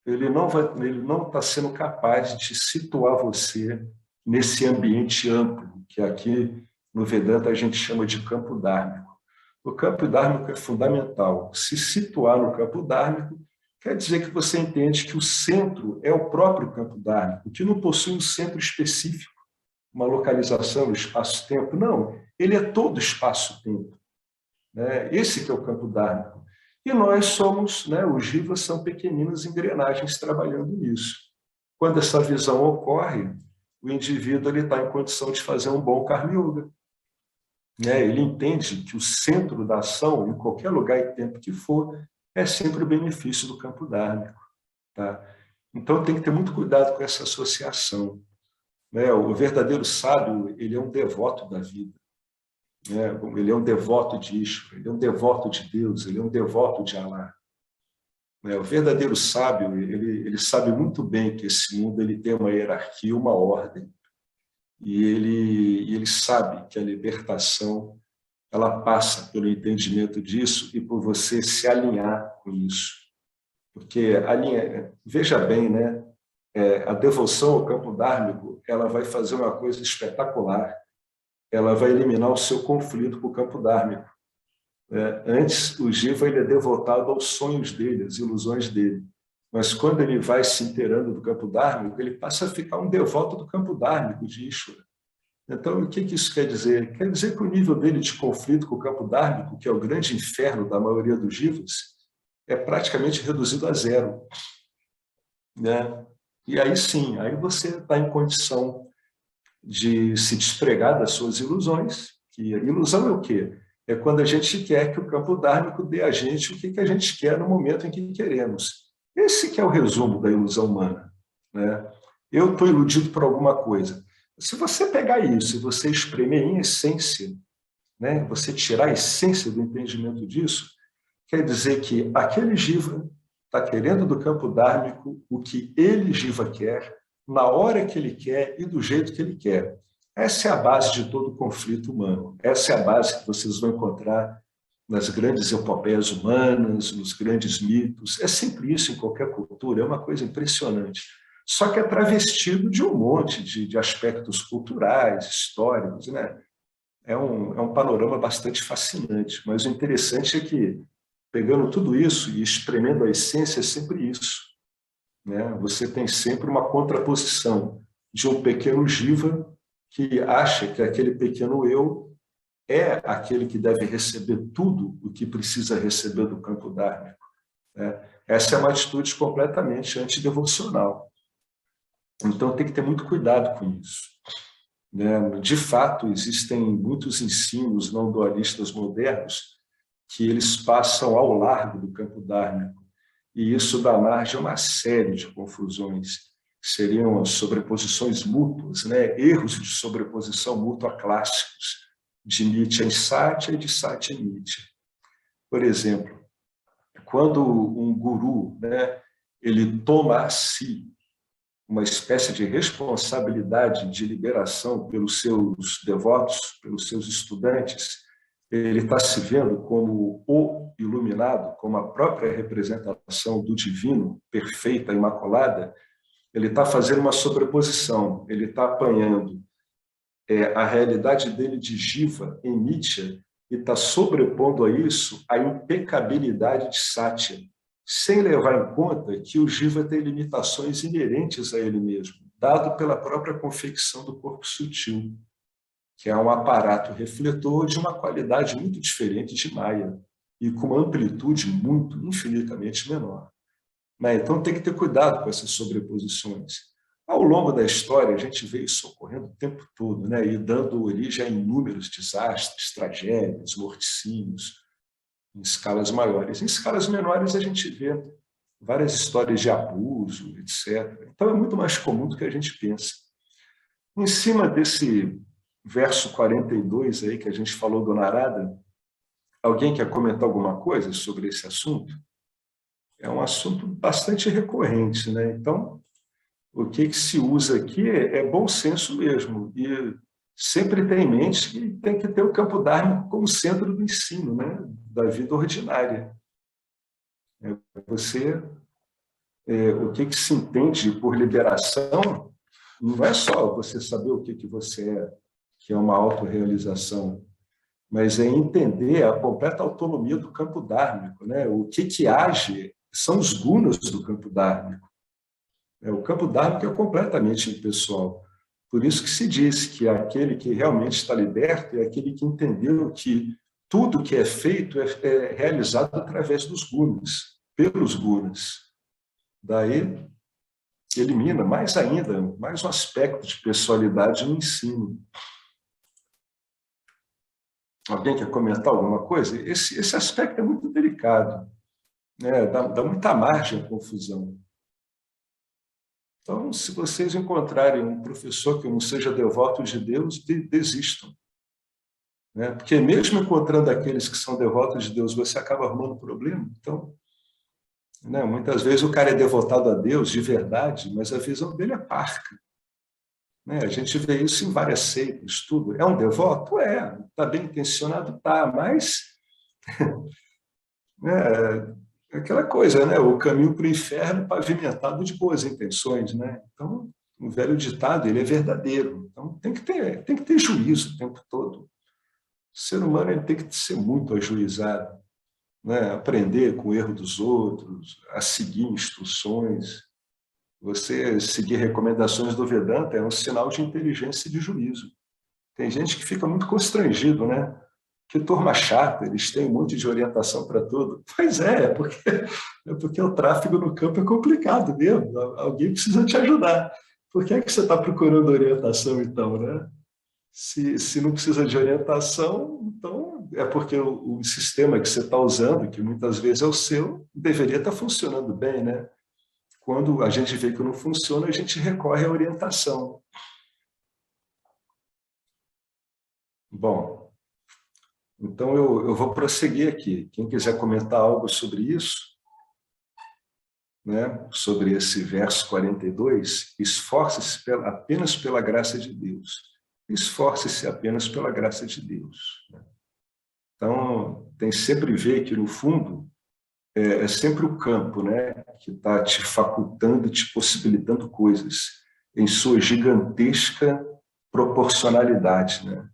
Ele não está sendo capaz de situar você nesse ambiente amplo, que aqui no Vedanta a gente chama de campo dármico. O campo dármico é fundamental. Se situar no campo dármico quer dizer que você entende que o centro é o próprio campo dármico, que não possui um centro específico, uma localização no espaço-tempo. Não, ele é todo espaço-tempo. Né? Esse que é o campo dármico. E nós somos, né, os jivas são pequeninas engrenagens trabalhando nisso. Quando essa visão ocorre, o indivíduo está em condição de fazer um bom Karma Yoga. Né? Ele entende que o centro da ação, em qualquer lugar e tempo que for, é sempre o benefício do campo dármico. Tá? Então tem que ter muito cuidado com essa associação. Né? O verdadeiro sábio, ele é um devoto da vida. Né? Ele é um devoto de Ishvara, ele é um devoto de Deus, ele é um devoto de Allah. Né? O verdadeiro sábio, ele sabe muito bem que esse mundo ele tem uma hierarquia, uma ordem. E ele sabe que a libertação ela passa pelo entendimento disso e por você se alinhar com isso. Porque, veja bem, né? A devoção ao campo dármico, ela vai fazer uma coisa espetacular. Ela vai eliminar o seu conflito com o campo dármico. Antes, o Jiva ele é devotado aos sonhos dele, às ilusões dele. Mas quando ele vai se inteirando do campo dármico, ele passa a ficar um devoto do campo dármico de Ishvara. Então, o que isso quer dizer? Quer dizer que o nível dele de conflito com o campo dármico, que é o grande inferno da maioria dos jivas, é praticamente reduzido a zero. Né? E aí sim, aí você está em condição de se despregar das suas ilusões. Que a ilusão é o quê? É quando a gente quer que o campo dármico dê a gente o que a gente quer no momento em que queremos. Esse que é o resumo da ilusão humana. Né? Eu estou iludido por alguma coisa. Se você pegar isso e você espremer em essência, né, você tirar a essência do entendimento disso, quer dizer que aquele jiva está querendo do campo dármico o que ele, jiva, quer, na hora que ele quer e do jeito que ele quer. Essa é a base de todo conflito humano. Essa é a base que vocês vão encontrar nas grandes epopeias humanas, nos grandes mitos. É sempre isso em qualquer cultura, é uma coisa impressionante. Só que é travestido de um monte de aspectos culturais, históricos, né? É um panorama bastante fascinante, mas o interessante é que, pegando tudo isso e espremendo a essência, é sempre isso. Né? Você tem sempre uma contraposição de um pequeno jiva que acha que aquele pequeno eu é aquele que deve receber tudo o que precisa receber do campo dármico. Né? Essa é uma atitude completamente antidevocional. Então, tem que ter muito cuidado com isso. Né? De fato, existem muitos ensinos não dualistas modernos que eles passam ao largo do campo dármico, e isso dá margem a uma série de confusões. Seriam sobreposições mútuas, né? Erros de sobreposição mútua clássicos, de Nitya em Satya e de Satya em Nitya. Por exemplo, quando um guru, né, ele toma a si uma espécie de responsabilidade de liberação pelos seus devotos, pelos seus estudantes, ele está se vendo como o iluminado, como a própria representação do divino, perfeita, imaculada. Ele está fazendo uma sobreposição, ele está apanhando a realidade dele de Jiva em Nitya e está sobrepondo a isso a impecabilidade de Satya, sem levar em conta que o Jiva tem limitações inerentes a ele mesmo, dado pela própria confecção do corpo sutil, que é um aparato refletor de uma qualidade muito diferente de Maya e com uma amplitude muito, infinitamente menor. Então tem que ter cuidado com essas sobreposições. Ao longo da história, a gente vê isso ocorrendo o tempo todo, né? E dando origem a inúmeros desastres, tragédias, morticínios, em escalas maiores. Em escalas menores, a gente vê várias histórias de abuso, etc. Então, é muito mais comum do que a gente pensa. Em cima desse verso 42 aí que a gente falou do Narada, alguém quer comentar alguma coisa sobre esse assunto? É um assunto bastante recorrente, né? Então, o que se usa aqui é bom senso mesmo, e sempre tem em mente que tem que ter o campo dármico como centro do ensino, né? Da vida ordinária. O que se entende por liberação não é só você saber o que você é, que é uma autorrealização, mas é entender a completa autonomia do campo dármico, né? O que age são os gunas do campo dármico. O campo dármico é completamente impessoal. Por isso que se diz que aquele que realmente está liberto é aquele que entendeu que tudo que é feito é realizado através dos gunas, pelos gunas. Daí elimina mais ainda, mais um aspecto de pessoalidade no ensino. Alguém quer comentar alguma coisa? Esse aspecto é muito delicado, né? Dá muita margem à confusão. Então, se vocês encontrarem um professor que não seja devoto de Deus, desistam. Né? Porque mesmo encontrando aqueles que são devotos de Deus, você acaba arrumando problema. Então, né, muitas vezes o cara é devotado a Deus de verdade, mas a visão dele é parca. né? A gente vê isso em várias seitas, tudo. É um devoto? É. Está bem intencionado? Tá, mas né, é aquela coisa, né? O caminho para o inferno pavimentado de boas intenções, né? Então, o velho ditado, ele é verdadeiro. Então, tem que ter juízo o tempo todo. O ser humano ele tem que ser muito ajuizado, né? Aprender com o erro dos outros, a seguir instruções. Você seguir recomendações do Vedanta é um sinal de inteligência e de juízo. Tem gente que fica muito constrangido, né? Que turma chata, eles têm um monte de orientação para tudo. Pois é porque o tráfego no campo é complicado mesmo. Alguém precisa te ajudar. Por que é que você está procurando orientação, então, né? Se não precisa de orientação, então é porque o sistema que você está usando, que muitas vezes é o seu, deveria estar funcionando bem, né? Quando a gente vê que não funciona, a gente recorre à orientação. Bom, então eu vou prosseguir aqui. Quem quiser comentar algo sobre isso, né, sobre esse verso 42, esforce-se apenas pela graça de Deus. Esforce-se apenas pela graça de Deus. Né? Então, tem sempre ver que, no fundo, é sempre o campo, né, que está te facultando, te possibilitando coisas em sua gigantesca proporcionalidade, né?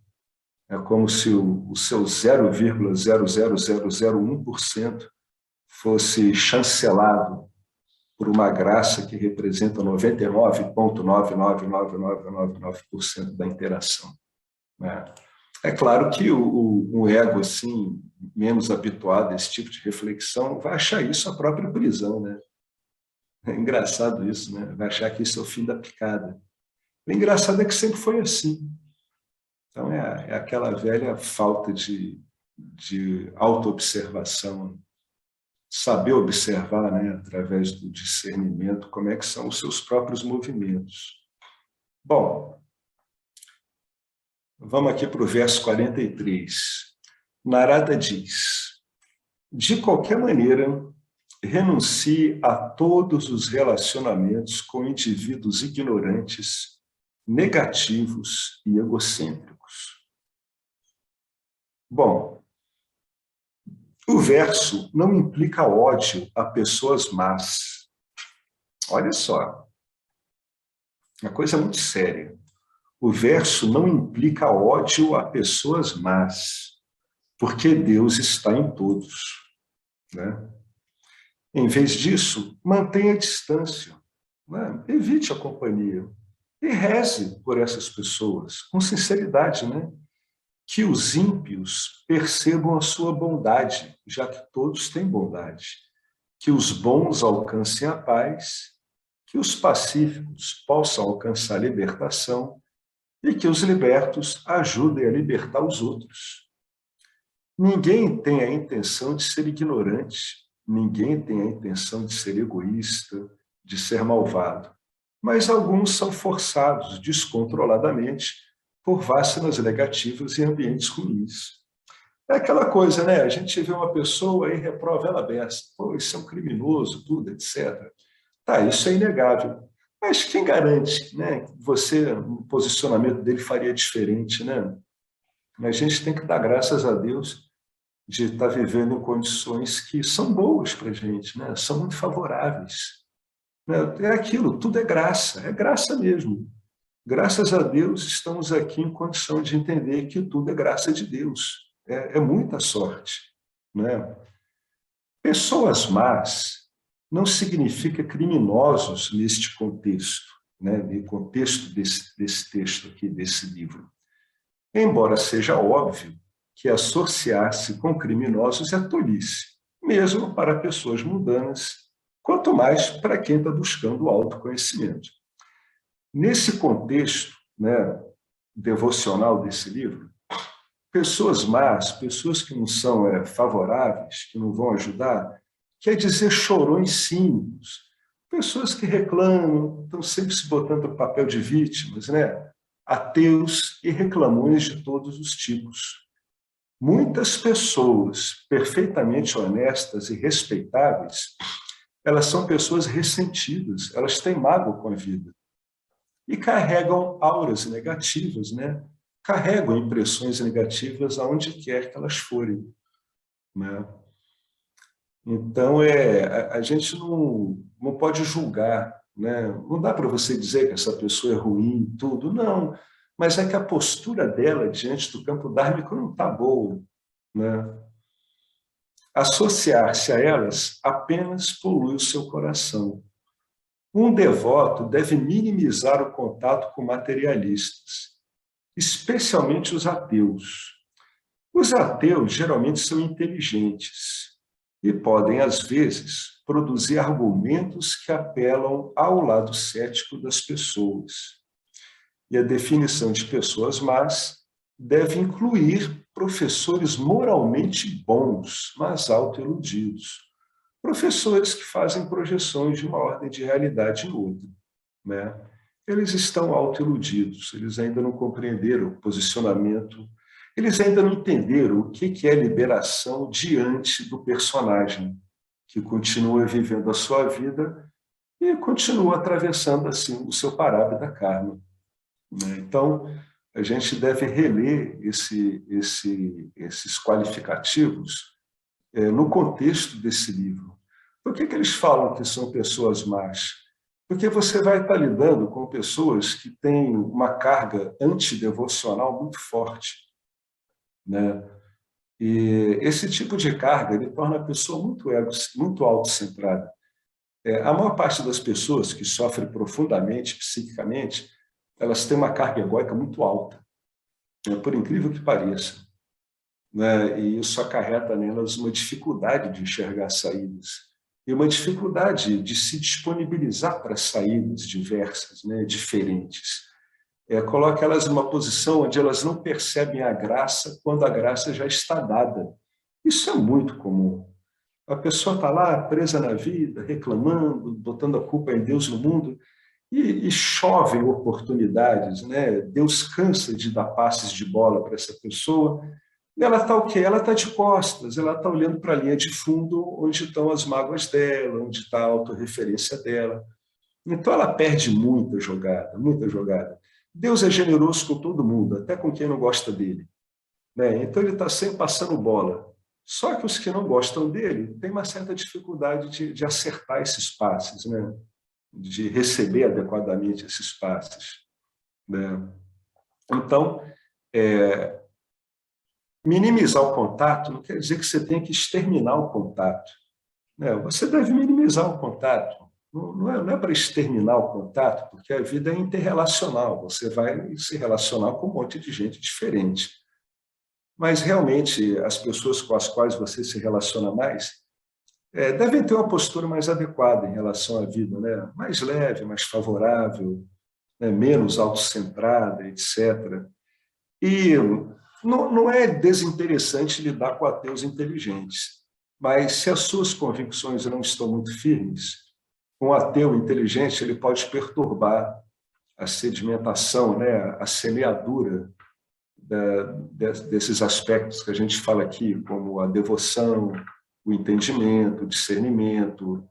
É como se o seu 0,00001% fosse chancelado por uma graça que representa 99,99999% da interação. Né? É claro que um ego assim, menos habituado a esse tipo de reflexão vai achar isso a própria prisão. Né? É engraçado isso, né? Vai achar que isso é o fim da picada. O engraçado é que sempre foi assim. Então, é aquela velha falta de autoobservação, saber observar, né, através do discernimento, como é que são os seus próprios movimentos. Bom, vamos aqui para o verso 43. Narada diz: de qualquer maneira, renuncie a todos os relacionamentos com indivíduos ignorantes, negativos e egocêntricos. Bom, o verso não implica ódio a pessoas más. Olha só, uma coisa muito séria. O verso não implica ódio a pessoas más, porque Deus está em todos. Né? Em vez disso, mantenha a distância, né? Evite a companhia e reze por essas pessoas, com sinceridade, né? Que os ímpios percebam a sua bondade, já que todos têm bondade. Que os bons alcancem a paz, que os pacíficos possam alcançar a libertação e que os libertos ajudem a libertar os outros. Ninguém tem a intenção de ser ignorante, ninguém tem a intenção de ser egoísta, de ser malvado, mas alguns são forçados descontroladamente por vacinas negativas e ambientes ruins. É aquela coisa, né? A gente vê uma pessoa e reprova ela besta. Pô, isso é um criminoso, tudo, etc. Tá, isso é inegável. Mas quem garante, né, que você, o posicionamento dele faria diferente, né? A gente tem que dar graças a Deus de estar vivendo em condições que são boas para a gente, né? São muito favoráveis. Né? É aquilo, tudo é graça mesmo. Graças a Deus estamos aqui em condição de entender que tudo é graça de Deus. É muita sorte. Né? Pessoas más não significa criminosos neste contexto, né? No contexto desse texto aqui, desse livro. Embora seja óbvio que associar-se com criminosos é tolice, mesmo para pessoas mundanas, quanto mais para quem está buscando o autoconhecimento. Nesse contexto, né, devocional desse livro, pessoas más, pessoas que não são favoráveis, que não vão ajudar, quer dizer chorões cínicos, pessoas que reclamam, estão sempre se botando no papel de vítimas, né? Ateus e reclamões de todos os tipos. Muitas pessoas perfeitamente honestas e respeitáveis, elas são pessoas ressentidas, elas têm mágoa com a vida. e carregam auras negativas, né? Carregam impressões negativas aonde quer que elas forem, né? Então, a gente não pode julgar, né? Não dá para você dizer que essa pessoa é ruim, tudo, não. Mas é que a postura dela diante do campo dármico não está boa, né? Associar-se a elas apenas polui o seu coração. Um devoto deve minimizar o contato com materialistas, especialmente os ateus. Os ateus geralmente são inteligentes e podem, às vezes, produzir argumentos que apelam ao lado cético das pessoas. E a definição de pessoas más deve incluir professores moralmente bons, mas autoiludidos. Professores que fazem projeções de uma ordem de realidade em outra, né? Eles estão autoiludidos, eles ainda não compreenderam o posicionamento, eles ainda não entenderam o que é liberação diante do personagem, que continua vivendo a sua vida e continua atravessando assim o seu parábola da karma, né? Então, a gente deve reler esses qualificativos no contexto desse livro. Por que eles falam que são pessoas más? Porque você vai estar lidando com pessoas que têm uma carga antidevocional muito forte, né? E esse tipo de carga ele torna a pessoa muito autocentrada. A maior parte das pessoas que sofrem profundamente psiquicamente, elas têm uma carga egóica muito alta, né? Por incrível que pareça, né? E isso acarreta nelas uma dificuldade de enxergar saídas e uma dificuldade de se disponibilizar para saídas diversas, né? Diferentes. Coloca elas numa posição onde elas não percebem a graça quando a graça já está dada. Isso é muito comum. A pessoa está lá presa na vida, reclamando, botando a culpa em Deus e no mundo, e chovem oportunidades, né? Deus cansa de dar passes de bola para essa pessoa. E ela está o quê? Ela está de costas, ela está olhando para a linha de fundo, onde estão as mágoas dela, onde está a autorreferência dela. Então ela perde muita jogada, muita jogada. Deus é generoso com todo mundo, até com quem não gosta dele, né? Então ele está sempre passando bola. Só que os que não gostam dele têm uma certa dificuldade de acertar esses passes, né? De receber adequadamente esses passes, né? Então, minimizar o contato não quer dizer que você tem que exterminar o contato, né? Você deve minimizar o contato. Não é para exterminar o contato, porque a vida é interrelacional. Você vai se relacionar com um monte de gente diferente. Mas, realmente, as pessoas com as quais você se relaciona mais devem ter uma postura mais adequada em relação à vida, né? Mais leve, mais favorável, né? Menos autocentrada, etc. E não é desinteressante lidar com ateus inteligentes, mas se as suas convicções não estão muito firmes, um ateu inteligente ele pode perturbar a sedimentação, né, a semeadura desses aspectos que a gente fala aqui, como a devoção, o entendimento, o discernimento,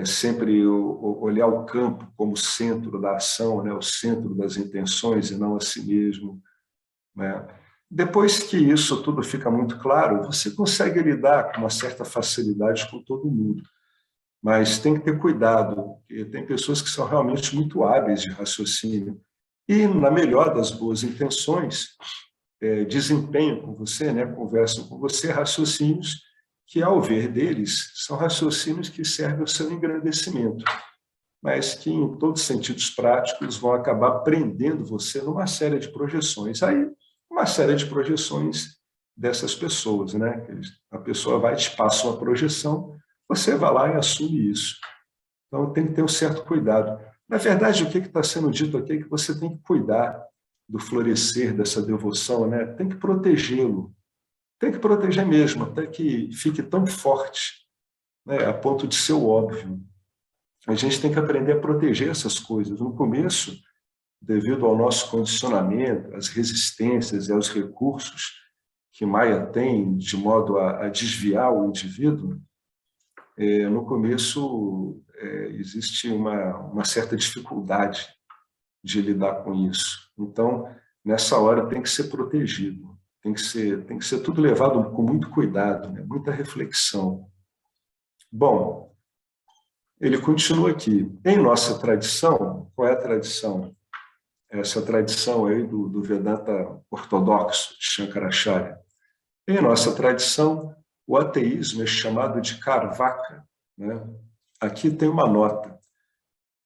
sempre olhar o campo como centro da ação, né, o centro das intenções e não a si mesmo, né? Depois que isso tudo fica muito claro, você consegue lidar com uma certa facilidade com todo mundo. Mas tem que ter cuidado, porque tem pessoas que são realmente muito hábeis de raciocínio. E, na melhor das boas intenções, desempenham com você, né, conversam com você raciocínios que, ao ver deles, são raciocínios que servem ao seu engrandecimento, mas que, em todos os sentidos práticos, vão acabar prendendo você numa série de projeções. Aí, uma série de projeções dessas pessoas, né? A pessoa vai te passa uma projeção, você vai lá e assume isso. Então, tem que ter um certo cuidado. Na verdade, o que está sendo dito aqui é que você tem que cuidar do florescer dessa devoção, né? Tem que protegê-lo. Tem que proteger mesmo, até que fique tão forte, né? A ponto de ser o óbvio. A gente tem que aprender a proteger essas coisas. No começo, devido ao nosso condicionamento, às resistências e aos recursos que Maia tem de modo a desviar o indivíduo, no começo existe uma certa dificuldade de lidar com isso. Então, nessa hora tem que ser protegido, tem que ser tudo levado com muito cuidado, né? Muita reflexão. Bom, ele continua aqui. Em nossa tradição, qual é a tradição? Essa tradição aí do Vedanta ortodoxo, de Shankaracharya. Em nossa tradição, o ateísmo é chamado de Karvaka, né? Aqui tem uma nota,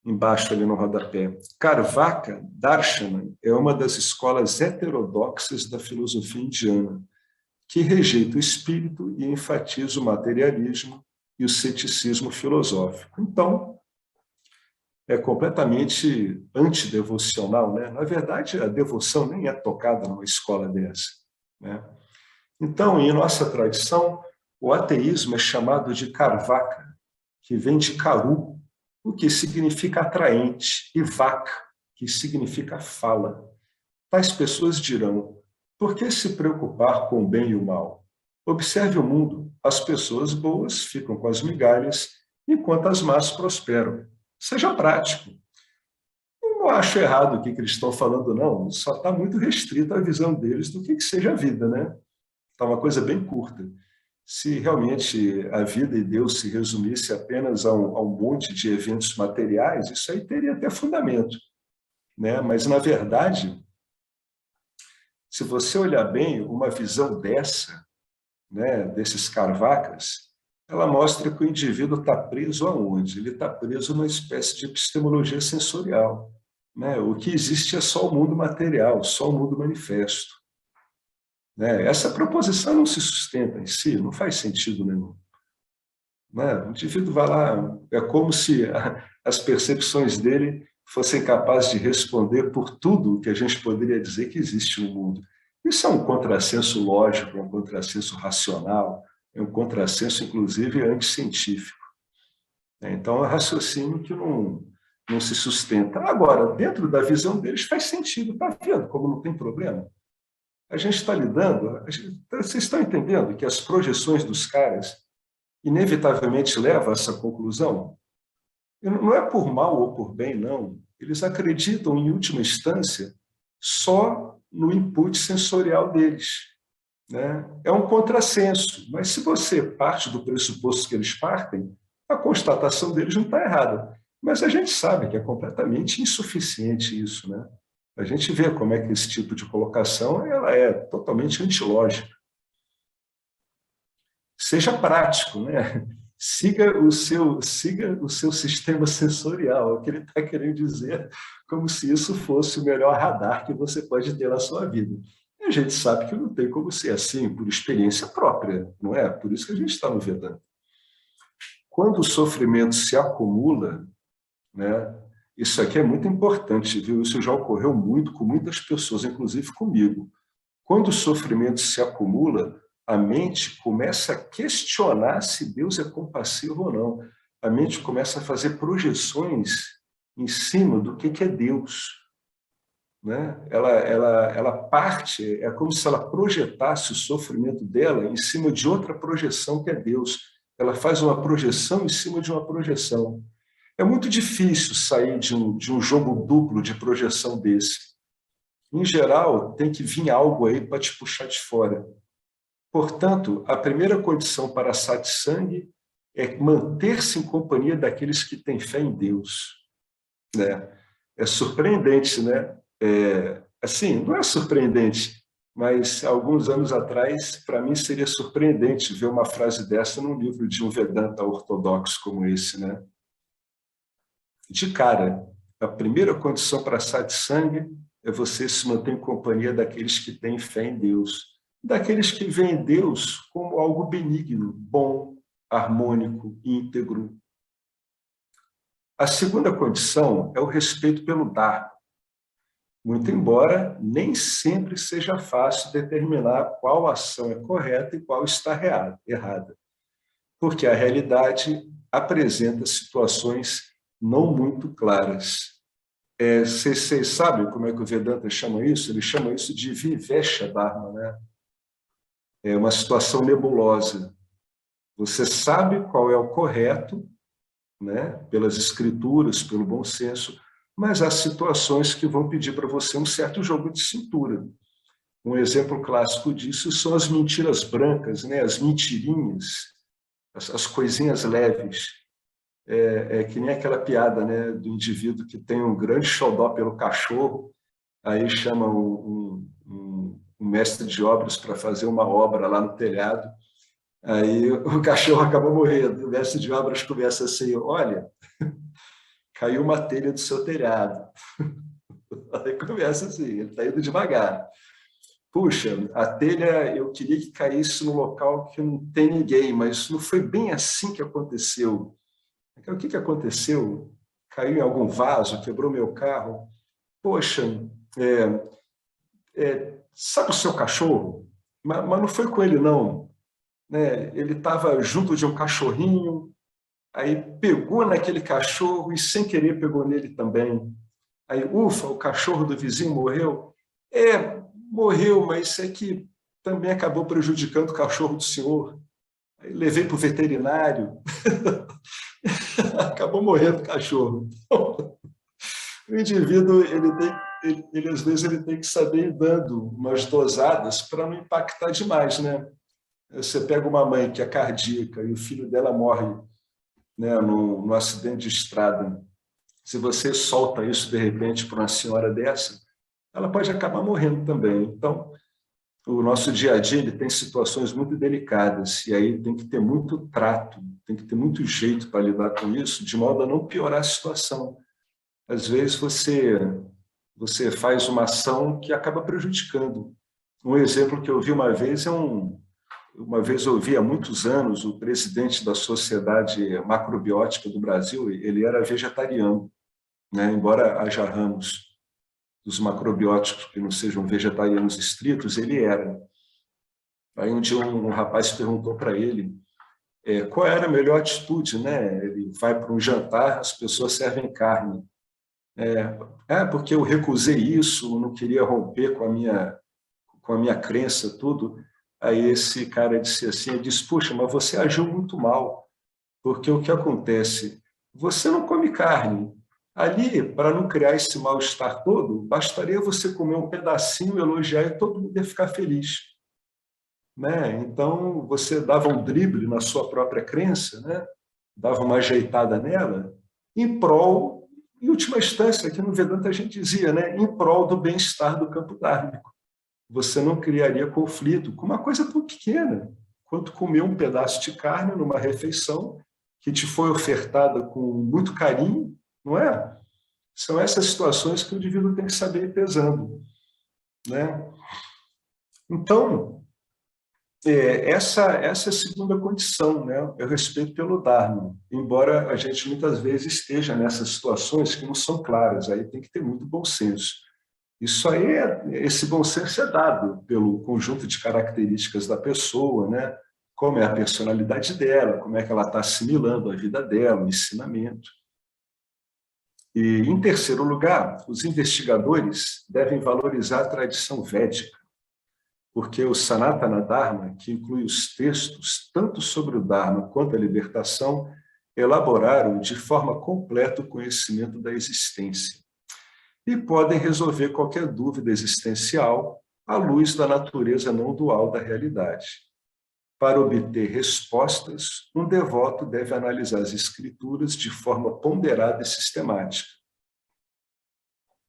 embaixo ali no rodapé. Karvaka Darshana é uma das escolas heterodoxas da filosofia indiana, que rejeita o espírito e enfatiza o materialismo e o ceticismo filosófico. Então, é completamente antidevocional, né? Na verdade, a devoção nem é tocada numa escola dessa, né? Então, em nossa tradição, o ateísmo é chamado de Karvaka, que vem de Karu, o que significa atraente, e Vaka, que significa fala. Tais pessoas dirão: por que se preocupar com o bem e o mal? Observe o mundo. As pessoas boas ficam com as migalhas, enquanto as más prosperam. Seja prático. Eu não acho errado o que eles estão falando, não. Só está muito restrito a visão deles do que seja a vida, né? Está uma coisa bem curta. Se realmente a vida e Deus se resumisse apenas a um monte de eventos materiais, isso aí teria até fundamento, né? Mas, na verdade, se você olhar bem, uma visão dessa, né, desses Karvakas, ela mostra que o indivíduo está preso aonde? Ele está preso numa espécie de epistemologia sensorial, né? O que existe é só o mundo material, só o mundo manifesto, né? Essa proposição não se sustenta em si, não faz sentido nenhum, né? O indivíduo vai lá, é como se as percepções dele fossem capazes de responder por tudo que a gente poderia dizer que existe no mundo. Isso é um contrassenso lógico, é um contrassenso racional, é um contrassenso, inclusive, anticientífico. Então, é um raciocínio que não se sustenta. Agora, dentro da visão deles, faz sentido, está vendo como não tem problema? A gente está lidando, vocês estão entendendo que as projeções dos caras inevitavelmente levam a essa conclusão? Não é por mal ou por bem, não. Eles acreditam, em última instância, só no input sensorial deles, né? É um contrassenso, mas se você parte do pressuposto que eles partem, a constatação deles não está errada. Mas a gente sabe que é completamente insuficiente isso, né? A gente vê como é que esse tipo de colocação ela é totalmente antilógica. Seja prático, né? Siga o seu sistema sensorial, é o que ele está querendo dizer, como se isso fosse o melhor radar que você pode ter na sua vida. E a gente sabe que não tem como ser assim, por experiência própria, não é? Por isso que a gente está no Vedanta. Quando o sofrimento se acumula, né? Isso aqui é muito importante, viu? Isso já ocorreu muito com muitas pessoas, inclusive comigo. Quando o sofrimento se acumula, a mente começa a questionar se Deus é compassivo ou não. A mente começa a fazer projeções em cima do que é Deus, né? Ela parte, é como se ela projetasse o sofrimento dela em cima de outra projeção que é Deus. Ela faz uma projeção em cima de uma projeção. É muito difícil sair de um jogo duplo de projeção desse. Em geral, tem que vir algo aí para te puxar de fora. Portanto, a primeira condição para a satsang é manter-se em companhia daqueles que têm fé em Deus, né? É surpreendente, né? Assim, não é surpreendente, mas alguns anos atrás, para mim, seria surpreendente ver uma frase dessa num livro de um Vedanta ortodoxo como esse, né? De cara, a primeira condição para a satsang é você se manter em companhia daqueles que têm fé em Deus, daqueles que veem Deus como algo benigno, bom, harmônico, íntegro. A segunda condição é o respeito pelo Dharma, muito embora nem sempre seja fácil determinar qual ação é correta e qual está errada, porque a realidade apresenta situações não muito claras. Vocês sabem como é que o Vedanta chama isso? Ele chama isso de Vivesha Dharma, né? É uma situação nebulosa. Você sabe qual é o correto, né? Pelas escrituras, pelo bom senso, mas há situações que vão pedir para você um certo jogo de cintura. Um exemplo clássico disso são as mentiras brancas, né? As mentirinhas, as coisinhas leves. É que nem aquela piada, né, do indivíduo que tem um grande xodó pelo cachorro, aí chama um mestre de obras para fazer uma obra lá no telhado, aí o cachorro acaba morrendo, o mestre de obras começa assim, olha, caiu uma telha do seu telhado. Aí começa assim, ele está indo devagar. Puxa, a telha eu queria que caísse no local que não tem ninguém, mas não foi bem assim que aconteceu. O que aconteceu? Caiu em algum vaso, quebrou meu carro. Poxa, sabe o seu cachorro? Mas não foi com ele, não. Né? Ele estava junto de um cachorrinho, aí pegou naquele cachorro e sem querer pegou nele também. Aí, ufa, o cachorro do vizinho morreu? Morreu, mas é que também acabou prejudicando o cachorro do senhor. Aí levei para o veterinário, acabou morrendo o cachorro. O indivíduo, ele às vezes ele tem que saber ir dando umas dosadas para não impactar demais, né? Você pega uma mãe que é cardíaca e o filho dela morre, né, no acidente de estrada. Se você solta isso de repente para uma senhora dessa, ela pode acabar morrendo também. Então, o nosso dia a dia ele tem situações muito delicadas e aí tem que ter muito trato, tem que ter muito jeito para lidar com isso, de modo a não piorar a situação. Às vezes você faz uma ação que acaba prejudicando. Um exemplo que eu vi uma vez uma vez eu ouvi há muitos anos o presidente da Sociedade Macrobiótica do Brasil, ele era vegetariano, né? Embora haja ramos dos macrobióticos que não sejam vegetarianos estritos, ele era. Aí um dia um rapaz perguntou para ele qual era a melhor atitude, né? Ele vai para um jantar, as pessoas servem carne. Porque eu recusei isso, não queria romper com a minha crença, tudo. Aí esse cara disse assim, ele disse, puxa, mas você agiu muito mal, porque o que acontece? Você não come carne. Ali, para não criar esse mal-estar todo, bastaria você comer um pedacinho, elogiar e todo mundo ia ficar feliz. Né? Então, você dava um drible na sua própria crença, né? Dava uma ajeitada nela, em prol, em última instância, aqui no Vedanta a gente dizia, né? Em prol do bem-estar do campo dármico. Você não criaria conflito com uma coisa tão pequena quanto comer um pedaço de carne numa refeição que te foi ofertada com muito carinho, não é? São essas situações que o indivíduo tem que saber ir pesando, né? Então, essa é a segunda condição, né? É o respeito pelo Dharma, embora a gente muitas vezes esteja nessas situações que não são claras, aí tem que ter muito bom senso. Isso aí, esse bom senso é dado pelo conjunto de características da pessoa, né? Como é a personalidade dela, como é que ela está assimilando a vida dela, o ensinamento. E, em terceiro lugar, os investigadores devem valorizar a tradição védica, porque o Sanatana Dharma, que inclui os textos tanto sobre o Dharma quanto a libertação, elaboraram de forma completa o conhecimento da existência e podem resolver qualquer dúvida existencial à luz da natureza não dual da realidade. Para obter respostas, um devoto deve analisar as escrituras de forma ponderada e sistemática.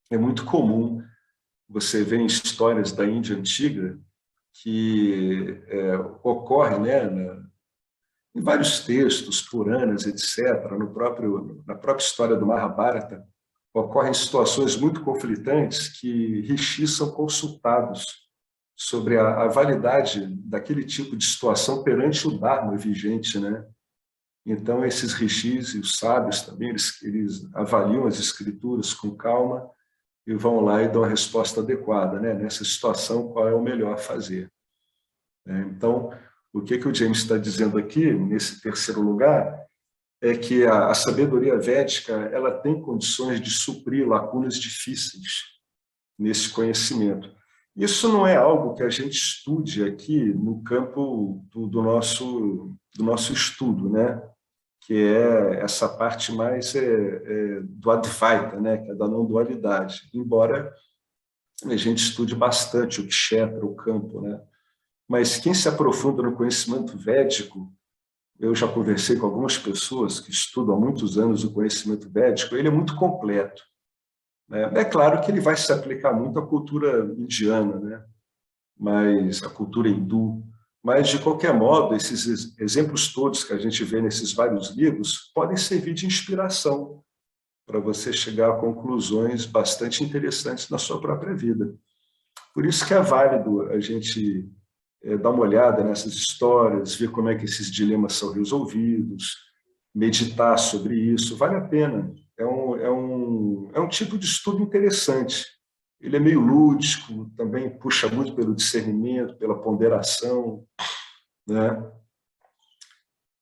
É muito comum você ver em histórias da Índia antiga que ocorre, né, em vários textos, Puranas, etc., na própria história do Mahabharata, ocorrem situações muito conflitantes que rishis são consultados sobre a validade daquele tipo de situação perante o Dharma vigente, né? Então, esses rishis e os sábios também, eles avaliam as escrituras com calma e vão lá e dão a resposta adequada, né? Nessa situação, qual é o melhor a fazer. Então, o que o James está dizendo aqui, nesse terceiro lugar, é que a sabedoria védica ela tem condições de suprir lacunas difíceis nesse conhecimento. Isso não é algo que a gente estude aqui no campo do nosso estudo, né? que é essa parte mais do Advaita, né, que é da não dualidade, embora a gente estude bastante o Kshetra, o campo, né? Mas quem se aprofunda no conhecimento védico, eu já conversei com algumas pessoas que estudam há muitos anos o conhecimento védico, ele é muito completo, né? É claro que ele vai se aplicar muito à cultura indiana, né? Mas a cultura hindu, mas de qualquer modo, esses exemplos todos que a gente vê nesses vários livros podem servir de inspiração para você chegar a conclusões bastante interessantes na sua própria vida. Por isso que é válido a gente dar uma olhada nessas histórias, ver como é que esses dilemas são resolvidos, meditar sobre isso, vale a pena. É um tipo de estudo interessante. Ele é meio lúdico, também puxa muito pelo discernimento, pela ponderação, né?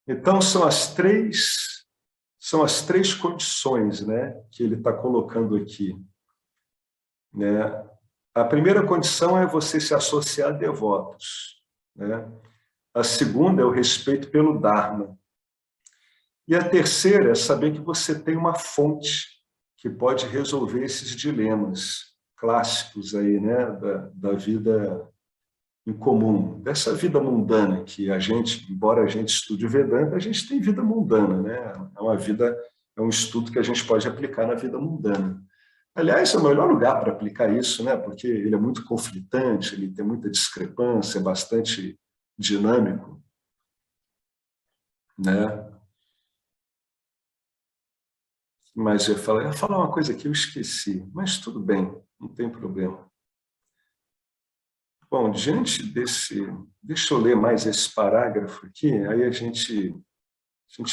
Então, são as três condições, né, que ele está colocando aqui, né? A primeira condição é você se associar a devotos, né? A segunda é o respeito pelo Dharma. E a terceira é saber que você tem uma fonte que pode resolver esses dilemas clássicos aí, né, da vida em comum, dessa vida mundana que a gente, embora a gente estude Vedanta, a gente tem vida mundana, né? É um estudo que a gente pode aplicar na vida mundana. Aliás, é o melhor lugar para aplicar isso, né? Porque ele é muito conflitante, ele tem muita discrepância, é bastante dinâmico, né? Mas eu ia falar uma coisa que eu esqueci, mas tudo bem, não tem problema. Bom, diante desse, deixa eu ler mais esse parágrafo aqui, aí a gente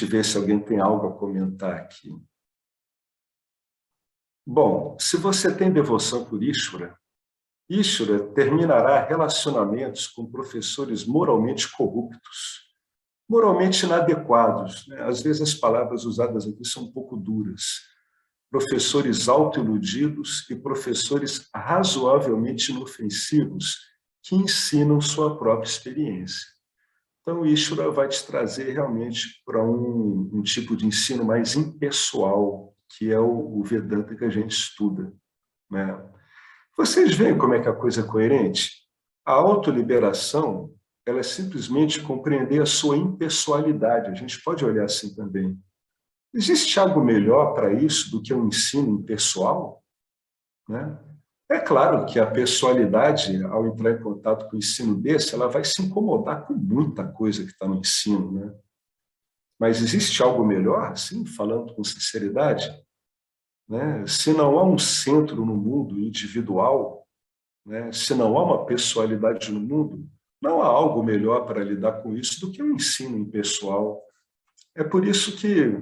vê se alguém tem algo a comentar aqui. Bom, se você tem devoção por Ishvara, Ishvara terminará relacionamentos com professores moralmente corruptos, moralmente inadequados, né? Às vezes as palavras usadas aqui são um pouco duras. Professores autoiludidos e professores razoavelmente inofensivos que ensinam sua própria experiência. Então, Ishvara vai te trazer realmente para um tipo de ensino mais impessoal, que é o Vedanta que a gente estuda, né? Vocês veem como é que a coisa é coerente? A autoliberação, ela é simplesmente compreender a sua impessoalidade. A gente pode olhar assim também. Existe algo melhor para isso do que um ensino impessoal, né? É claro que a pessoalidade, ao entrar em contato com o ensino desse, ela vai se incomodar com muita coisa que está no ensino, né? Mas existe algo melhor, assim, falando com sinceridade, né? Se não há um centro no mundo individual, né? Se não há uma pessoalidade no mundo, não há algo melhor para lidar com isso do que um ensino impessoal. É por isso que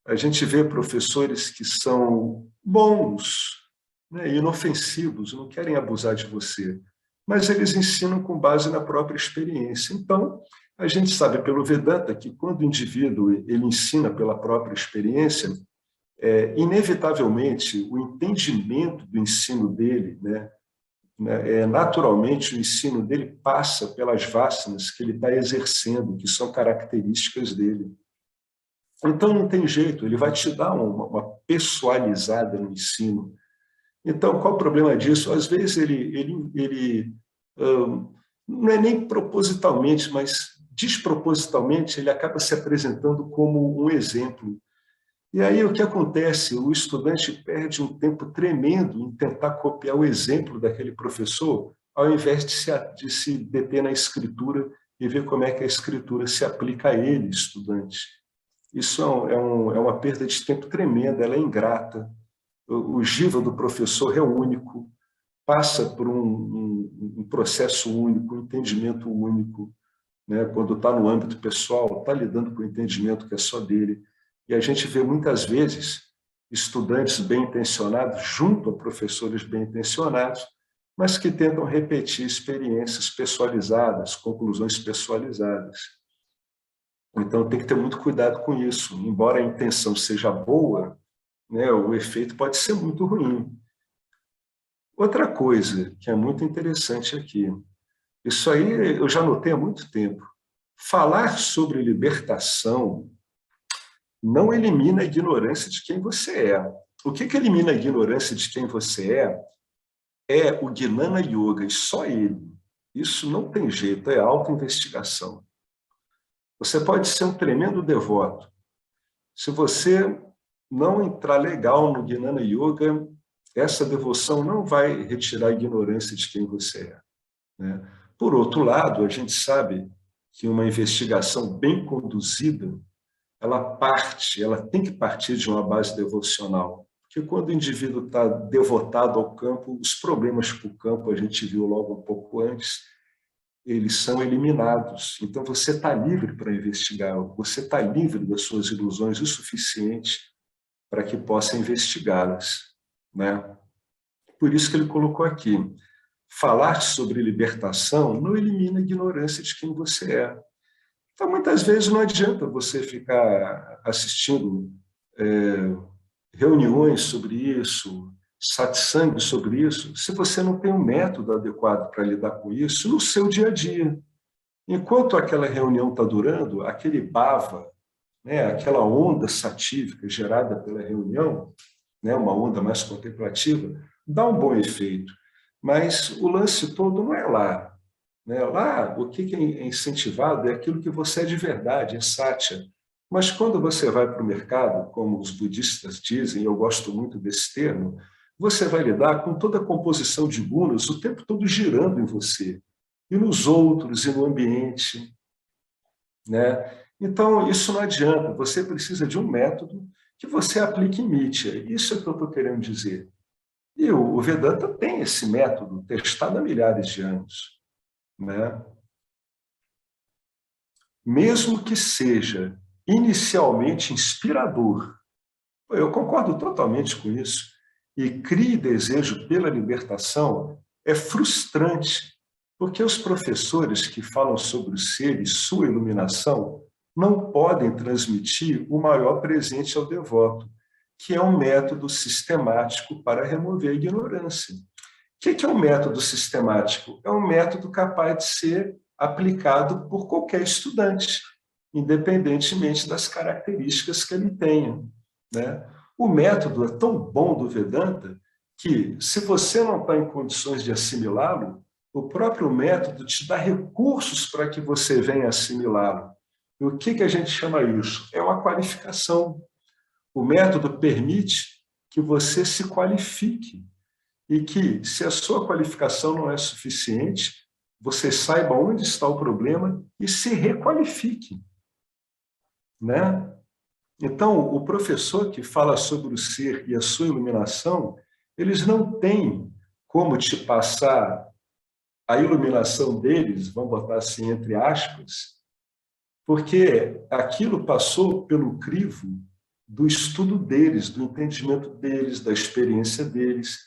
a gente vê professores que são bons, né, inofensivos, não querem abusar de você, mas eles ensinam com base na própria experiência. Então, a gente sabe pelo Vedanta que quando o indivíduo ele ensina pela própria experiência, inevitavelmente o entendimento do ensino dele, naturalmente o ensino dele passa pelas vasanas que ele está exercendo, que são características dele. Então, não tem jeito, ele vai te dar uma pessoalizada no ensino. Então, qual o problema disso? Às vezes, ele não é nem propositalmente, mas despropositalmente, ele acaba se apresentando como um exemplo. E aí, o que acontece? O estudante perde um tempo tremendo em tentar copiar o exemplo daquele professor, ao invés de se deter na escritura e ver como é que a escritura se aplica a ele, estudante. Isso é uma perda de tempo tremenda, ela é ingrata. O jiva do professor é único, passa por um processo único, um entendimento único, né? Quando está no âmbito pessoal, está lidando com o entendimento que é só dele. E a gente vê muitas vezes estudantes bem intencionados junto a professores bem intencionados, mas que tentam repetir experiências pessoalizadas, conclusões pessoalizadas. Então, tem que ter muito cuidado com isso. Embora a intenção seja boa, né, o efeito pode ser muito ruim. Outra coisa que é muito interessante aqui, isso aí eu já notei há muito tempo. Falar sobre libertação não elimina a ignorância de quem você é. O que elimina a ignorância de quem você é o Gnana Yoga, e só ele. Isso não tem jeito, é autoinvestigação. Você pode ser um tremendo devoto. Se você não entrar legal no Gnana Yoga, essa devoção não vai retirar a ignorância de quem você é, né? Por outro lado, a gente sabe que uma investigação bem conduzida, ela tem que partir de uma base devocional. Porque quando o indivíduo está devotado ao campo, os problemas para o campo, a gente viu logo um pouco antes, eles são eliminados. Então, você está livre para investigar, você está livre das suas ilusões o suficiente para que possa investigá-las, né? Por isso que ele colocou aqui, falar sobre libertação não elimina a ignorância de quem você é. Então, muitas vezes não adianta você ficar assistindo reuniões sobre isso, satsang sobre isso, se você não tem um método adequado para lidar com isso no seu dia a dia. Enquanto aquela reunião está durando, aquele bhava, né, aquela onda satívica gerada pela reunião, né, uma onda mais contemplativa, dá um bom efeito. Mas o lance todo não é lá, né? Lá, o que é incentivado é aquilo que você é de verdade, é satya. Mas quando você vai para o mercado, como os budistas dizem, eu gosto muito desse termo, você vai lidar com toda a composição de gunas o tempo todo girando em você, e nos outros, e no ambiente, né? Então, isso não adianta, você precisa de um método que você aplique em mítia. Isso é o que eu estou querendo dizer. E o Vedanta tem esse método testado há milhares de anos, né? Mesmo que seja inicialmente inspirador, eu concordo totalmente com isso, e crie desejo pela libertação, é frustrante, porque os professores que falam sobre o ser e sua iluminação não podem transmitir o maior presente ao devoto, que é um método sistemático para remover a ignorância. O que é um método sistemático? É um método capaz de ser aplicado por qualquer estudante, independentemente das características que ele tenha, né? O método é tão bom do Vedanta que, se você não está em condições de assimilá-lo, o próprio método te dá recursos para que você venha assimilá-lo. E o que a gente chama isso? É uma qualificação. O método permite que você se qualifique e que, se a sua qualificação não é suficiente, você saiba onde está o problema e se requalifique, né? Então, o professor que fala sobre o ser e a sua iluminação, eles não têm como te passar a iluminação deles, vamos botar assim entre aspas, porque aquilo passou pelo crivo do estudo deles, do entendimento deles, da experiência deles.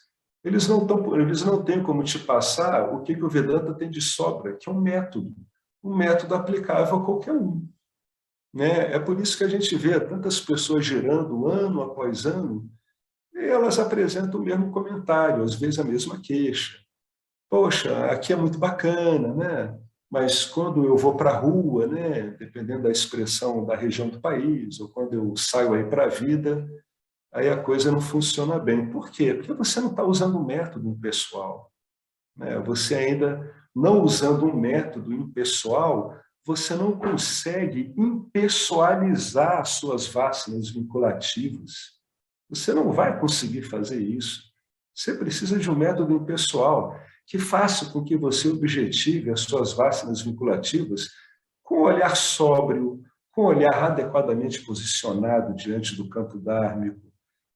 Eles não têm como te passar o que o Vedanta tem de sobra, que é um método aplicável a qualquer um, né? É por isso que a gente vê tantas pessoas girando ano após ano, e elas apresentam o mesmo comentário, às vezes a mesma queixa. Poxa, aqui é muito bacana, né? Mas quando eu vou para a rua, né, dependendo da expressão da região do país, ou quando eu saio aí para a vida, aí a coisa não funciona bem. Por quê? Porque você não está usando um método impessoal, né? Você ainda não usando um método impessoal, você não consegue impessoalizar as suas vacinas vinculativas. Você não vai conseguir fazer isso. Você precisa de um método impessoal que faça com que você objetive as suas vacinas vinculativas com um olhar sóbrio, com um olhar adequadamente posicionado diante do campo dármico.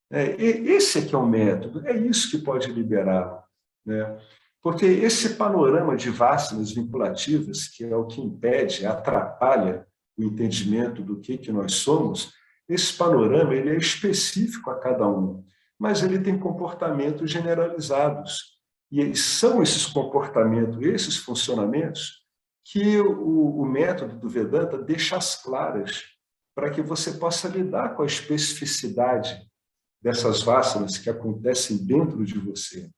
Esse é que é o método, é isso que pode liberá-lo, né? Porque esse panorama de vacinas vinculativas, que é o que impede, atrapalha o entendimento do que nós somos, esse panorama ele é específico a cada um, mas ele tem comportamentos generalizados. E são esses comportamentos, esses funcionamentos, que o método do Vedanta deixa as claras para que você possa lidar com a especificidade dessas vasanas que acontecem dentro de você,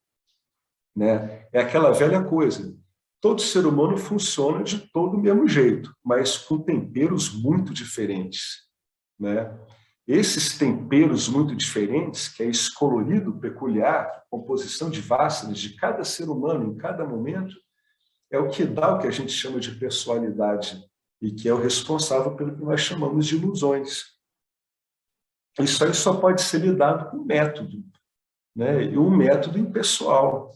né? É aquela velha coisa. Todo ser humano funciona de todo o mesmo jeito, mas com temperos muito diferentes, né? Esses temperos muito diferentes, que é esse colorido peculiar, composição de vássanas de cada ser humano em cada momento, é o que dá o que a gente chama de pessoalidade e que é o responsável pelo que nós chamamos de ilusões. Isso aí só pode ser lidado com método, né? E um método impessoal,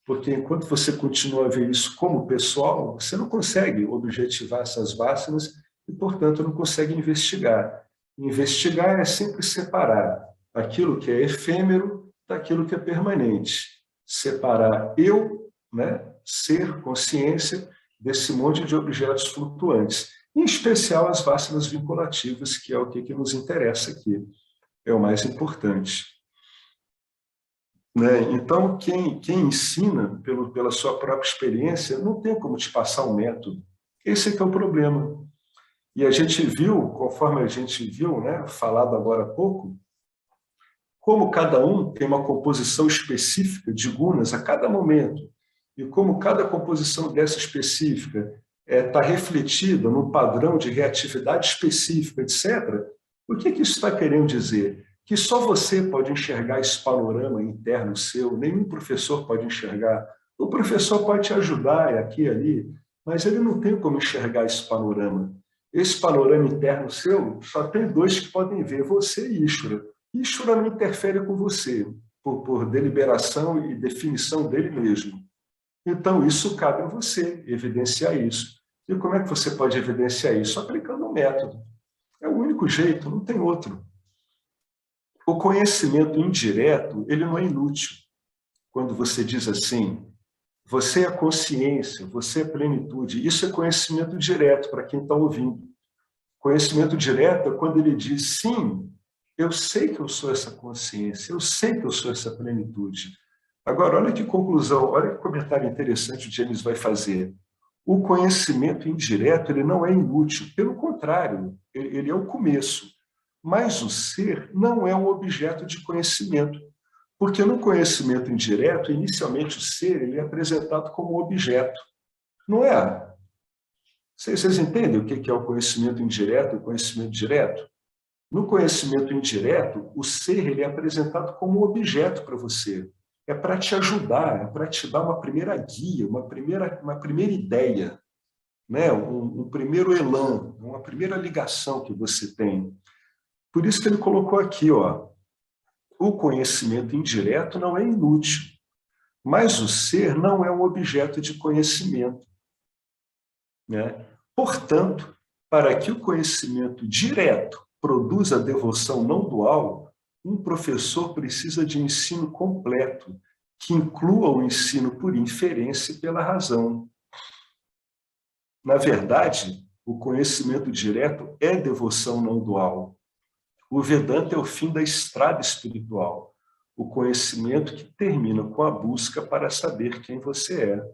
porque enquanto você continua a ver isso como pessoal, você não consegue objetivar essas vássanas e, portanto, não consegue investigar. Investigar é sempre separar aquilo que é efêmero daquilo que é permanente. Separar eu, né, ser, consciência, desse monte de objetos flutuantes. Em especial as vássanas vinculativas, que é o que nos interessa aqui. É o mais importante. Né? Então, quem ensina pela sua própria experiência, não tem como te passar um método. Esse é que é o problema. E a gente viu, conforme a gente viu, né, falado agora há pouco, como cada um tem uma composição específica de gunas a cada momento, e como cada composição dessa específica está refletida num padrão de reatividade específica, etc., o que isso está querendo dizer? Que só você pode enxergar esse panorama interno seu, nenhum professor pode enxergar. O professor pode te ajudar aqui e ali, mas ele não tem como enxergar esse panorama. Esse panorama interno seu só tem dois que podem ver, você e Ishvara. Ishvara não interfere com você, por deliberação e definição dele mesmo. Então, isso cabe a você, evidenciar isso. E como é que você pode evidenciar isso? Aplicando um método. É o único jeito, não tem outro. O conhecimento indireto, ele não é inútil. Quando você diz assim, você é consciência, você é plenitude, isso é conhecimento direto para quem está ouvindo. Conhecimento direto é quando ele diz, sim, eu sei que eu sou essa consciência, eu sei que eu sou essa plenitude. Agora, olha que conclusão, olha que comentário interessante o James vai fazer. O conhecimento indireto ele não é inútil, pelo contrário, ele é o começo. Mas o ser não é um objeto de conhecimento, porque no conhecimento indireto, inicialmente o ser ele é apresentado como objeto. Não é? Vocês entendem o que é o conhecimento indireto e o conhecimento direto? No conhecimento indireto, o ser ele é apresentado como objeto para você. É para te ajudar, é para te dar uma primeira guia, uma primeira ideia, né? Um primeiro elan, uma primeira ligação que você tem. Por isso que ele colocou aqui, ó, o conhecimento indireto não é inútil, mas o ser não é um objeto de conhecimento, né? Portanto, para que o conhecimento direto produza a devoção não dual, um professor precisa de ensino completo, que inclua o ensino por inferência e pela razão. Na verdade, o conhecimento direto é devoção não dual. O Vedanta é o fim da estrada espiritual, o conhecimento que termina com a busca para saber quem você é,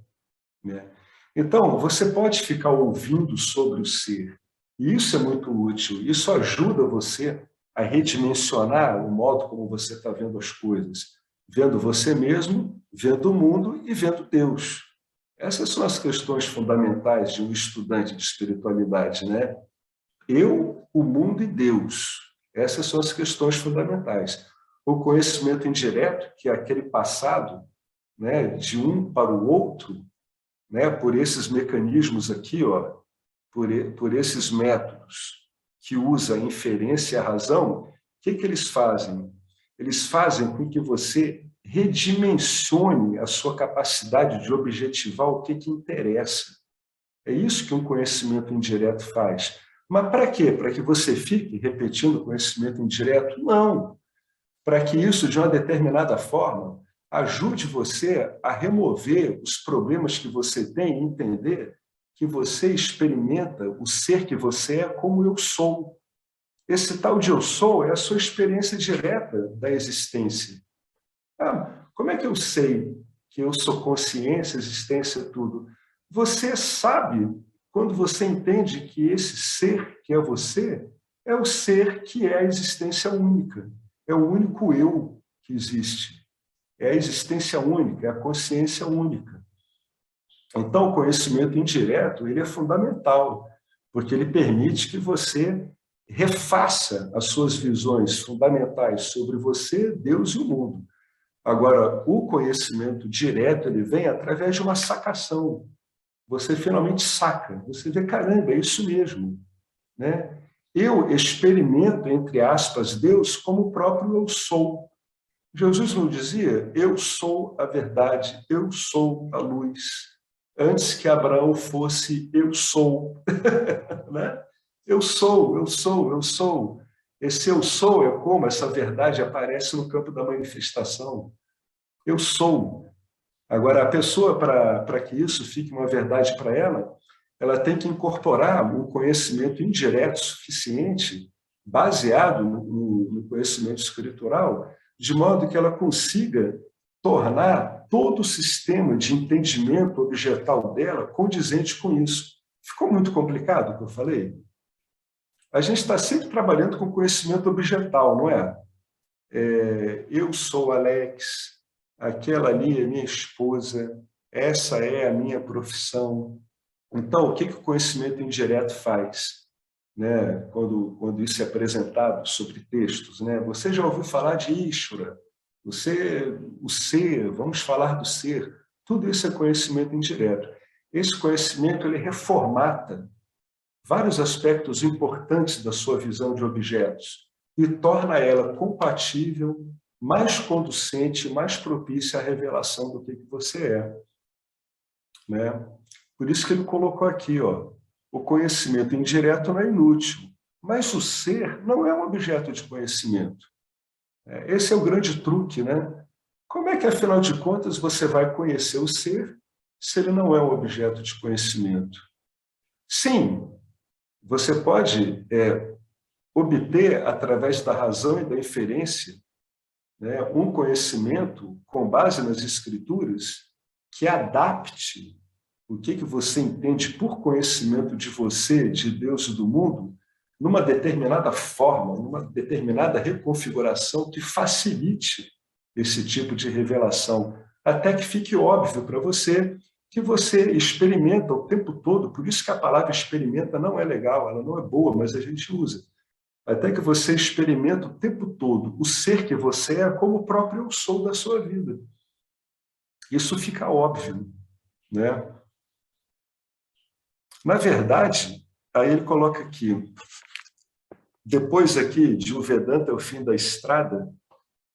né? Então, você pode ficar ouvindo sobre o ser, e isso é muito útil, isso ajuda você a redimensionar o modo como você está vendo as coisas, vendo você mesmo, vendo o mundo e vendo Deus. Essas são as questões fundamentais de um estudante de espiritualidade, né? Eu, o mundo e Deus. Essas são as questões fundamentais. O conhecimento indireto, que é aquele passado, né, de um para o outro, né, por esses mecanismos aqui, ó, por esses métodos que usa a inferência e a razão, o que eles fazem? Eles fazem com que você redimensione a sua capacidade de objetivar o que interessa. É isso que um conhecimento indireto faz. Mas para quê? Para que você fique repetindo o conhecimento indireto? Não. Para que isso, de uma determinada forma, ajude você a remover os problemas que você tem e entender que você experimenta o ser que você é como eu sou. Esse tal de eu sou é a sua experiência direta da existência. Ah, como é que eu sei que eu sou consciência, existência, tudo? Você sabe quando você entende que esse ser que é você é o ser que é a existência única, é o único eu que existe, é a existência única, é a consciência única. Então, o conhecimento indireto ele é fundamental, porque ele permite que você refaça as suas visões fundamentais sobre você, Deus e o mundo. Agora, o conhecimento direto, ele vem através de uma sacação. Você finalmente saca, você vê, caramba, é isso mesmo, né? Eu experimento, entre aspas, Deus como o próprio eu sou. Jesus não dizia, eu sou a verdade, eu sou a luz. Antes que Abraão fosse, eu sou. Né? Eu sou, eu sou, eu sou. Esse eu sou é como essa verdade aparece no campo da manifestação. Eu sou. Agora, a pessoa, para que isso fique uma verdade para ela, ela tem que incorporar um conhecimento indireto suficiente, baseado no conhecimento escritural, de modo que ela consiga tornar todo o sistema de entendimento objetal dela condizente com isso. Ficou muito complicado o que eu falei? A gente está sempre trabalhando com conhecimento objetal, não é? Eu sou Alex, aquela ali é minha esposa, essa é a minha profissão. Então, o que o conhecimento indireto faz? Né? Quando isso é apresentado sobre textos, né? Você já ouviu falar de Ishvara, o ser, vamos falar do ser. Tudo isso é conhecimento indireto. Esse conhecimento ele reformata vários aspectos importantes da sua visão de objetos e torna ela compatível, mais conducente, mais propícia à revelação do que você é. Né? Por isso que ele colocou aqui, ó, o conhecimento indireto não é inútil, mas o ser não é um objeto de conhecimento. Esse é o grande truque, né? Como é que, afinal de contas, você vai conhecer o ser se ele não é um objeto de conhecimento? Sim, você pode obter, através da razão e da inferência, né, um conhecimento com base nas escrituras que adapte o que você entende por conhecimento de você, de Deus e do mundo, numa determinada forma, numa determinada reconfiguração que facilite esse tipo de revelação, até que fique óbvio para você que você experimenta o tempo todo, por isso que a palavra experimenta não é legal, ela não é boa, mas a gente usa. Até que você experimenta o tempo todo o ser que você é como o próprio eu sou da sua vida. Isso fica óbvio, né? Na verdade, aí ele coloca aqui, depois aqui de o Vedanta é o fim da estrada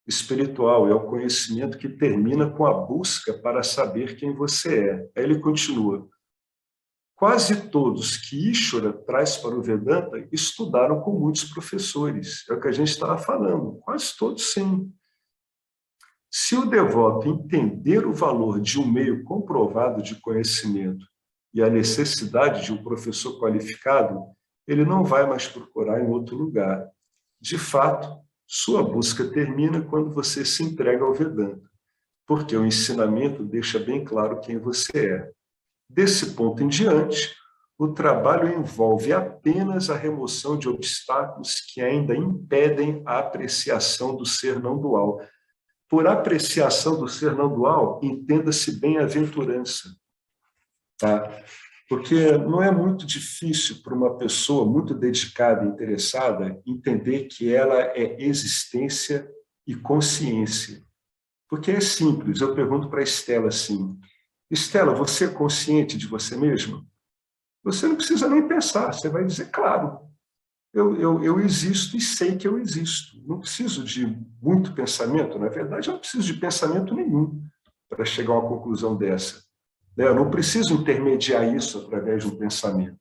espiritual, é o conhecimento que termina com a busca para saber quem você é. Aí ele continua, quase todos que Ishvara traz para o Vedanta estudaram com muitos professores, é o que a gente estava falando, quase todos sim. Se o devoto entender o valor de um meio comprovado de conhecimento e a necessidade de um professor qualificado, ele não vai mais procurar em outro lugar. De fato, sua busca termina quando você se entrega ao Vedanta, porque o ensinamento deixa bem claro quem você é. Desse ponto em diante, o trabalho envolve apenas a remoção de obstáculos que ainda impedem a apreciação do ser não dual. Por apreciação do ser não dual, entenda-se bem-aventurança. Tá? Porque não é muito difícil para uma pessoa muito dedicada e interessada entender que ela é existência e consciência. Porque é simples, eu pergunto para a Estela assim, Estela, você é consciente de você mesma? Você não precisa nem pensar, você vai dizer, claro, eu existo e sei que eu existo. Não preciso de muito pensamento, na verdade, eu não preciso de pensamento nenhum para chegar a uma conclusão dessa. Eu não preciso intermediar isso através de um pensamento.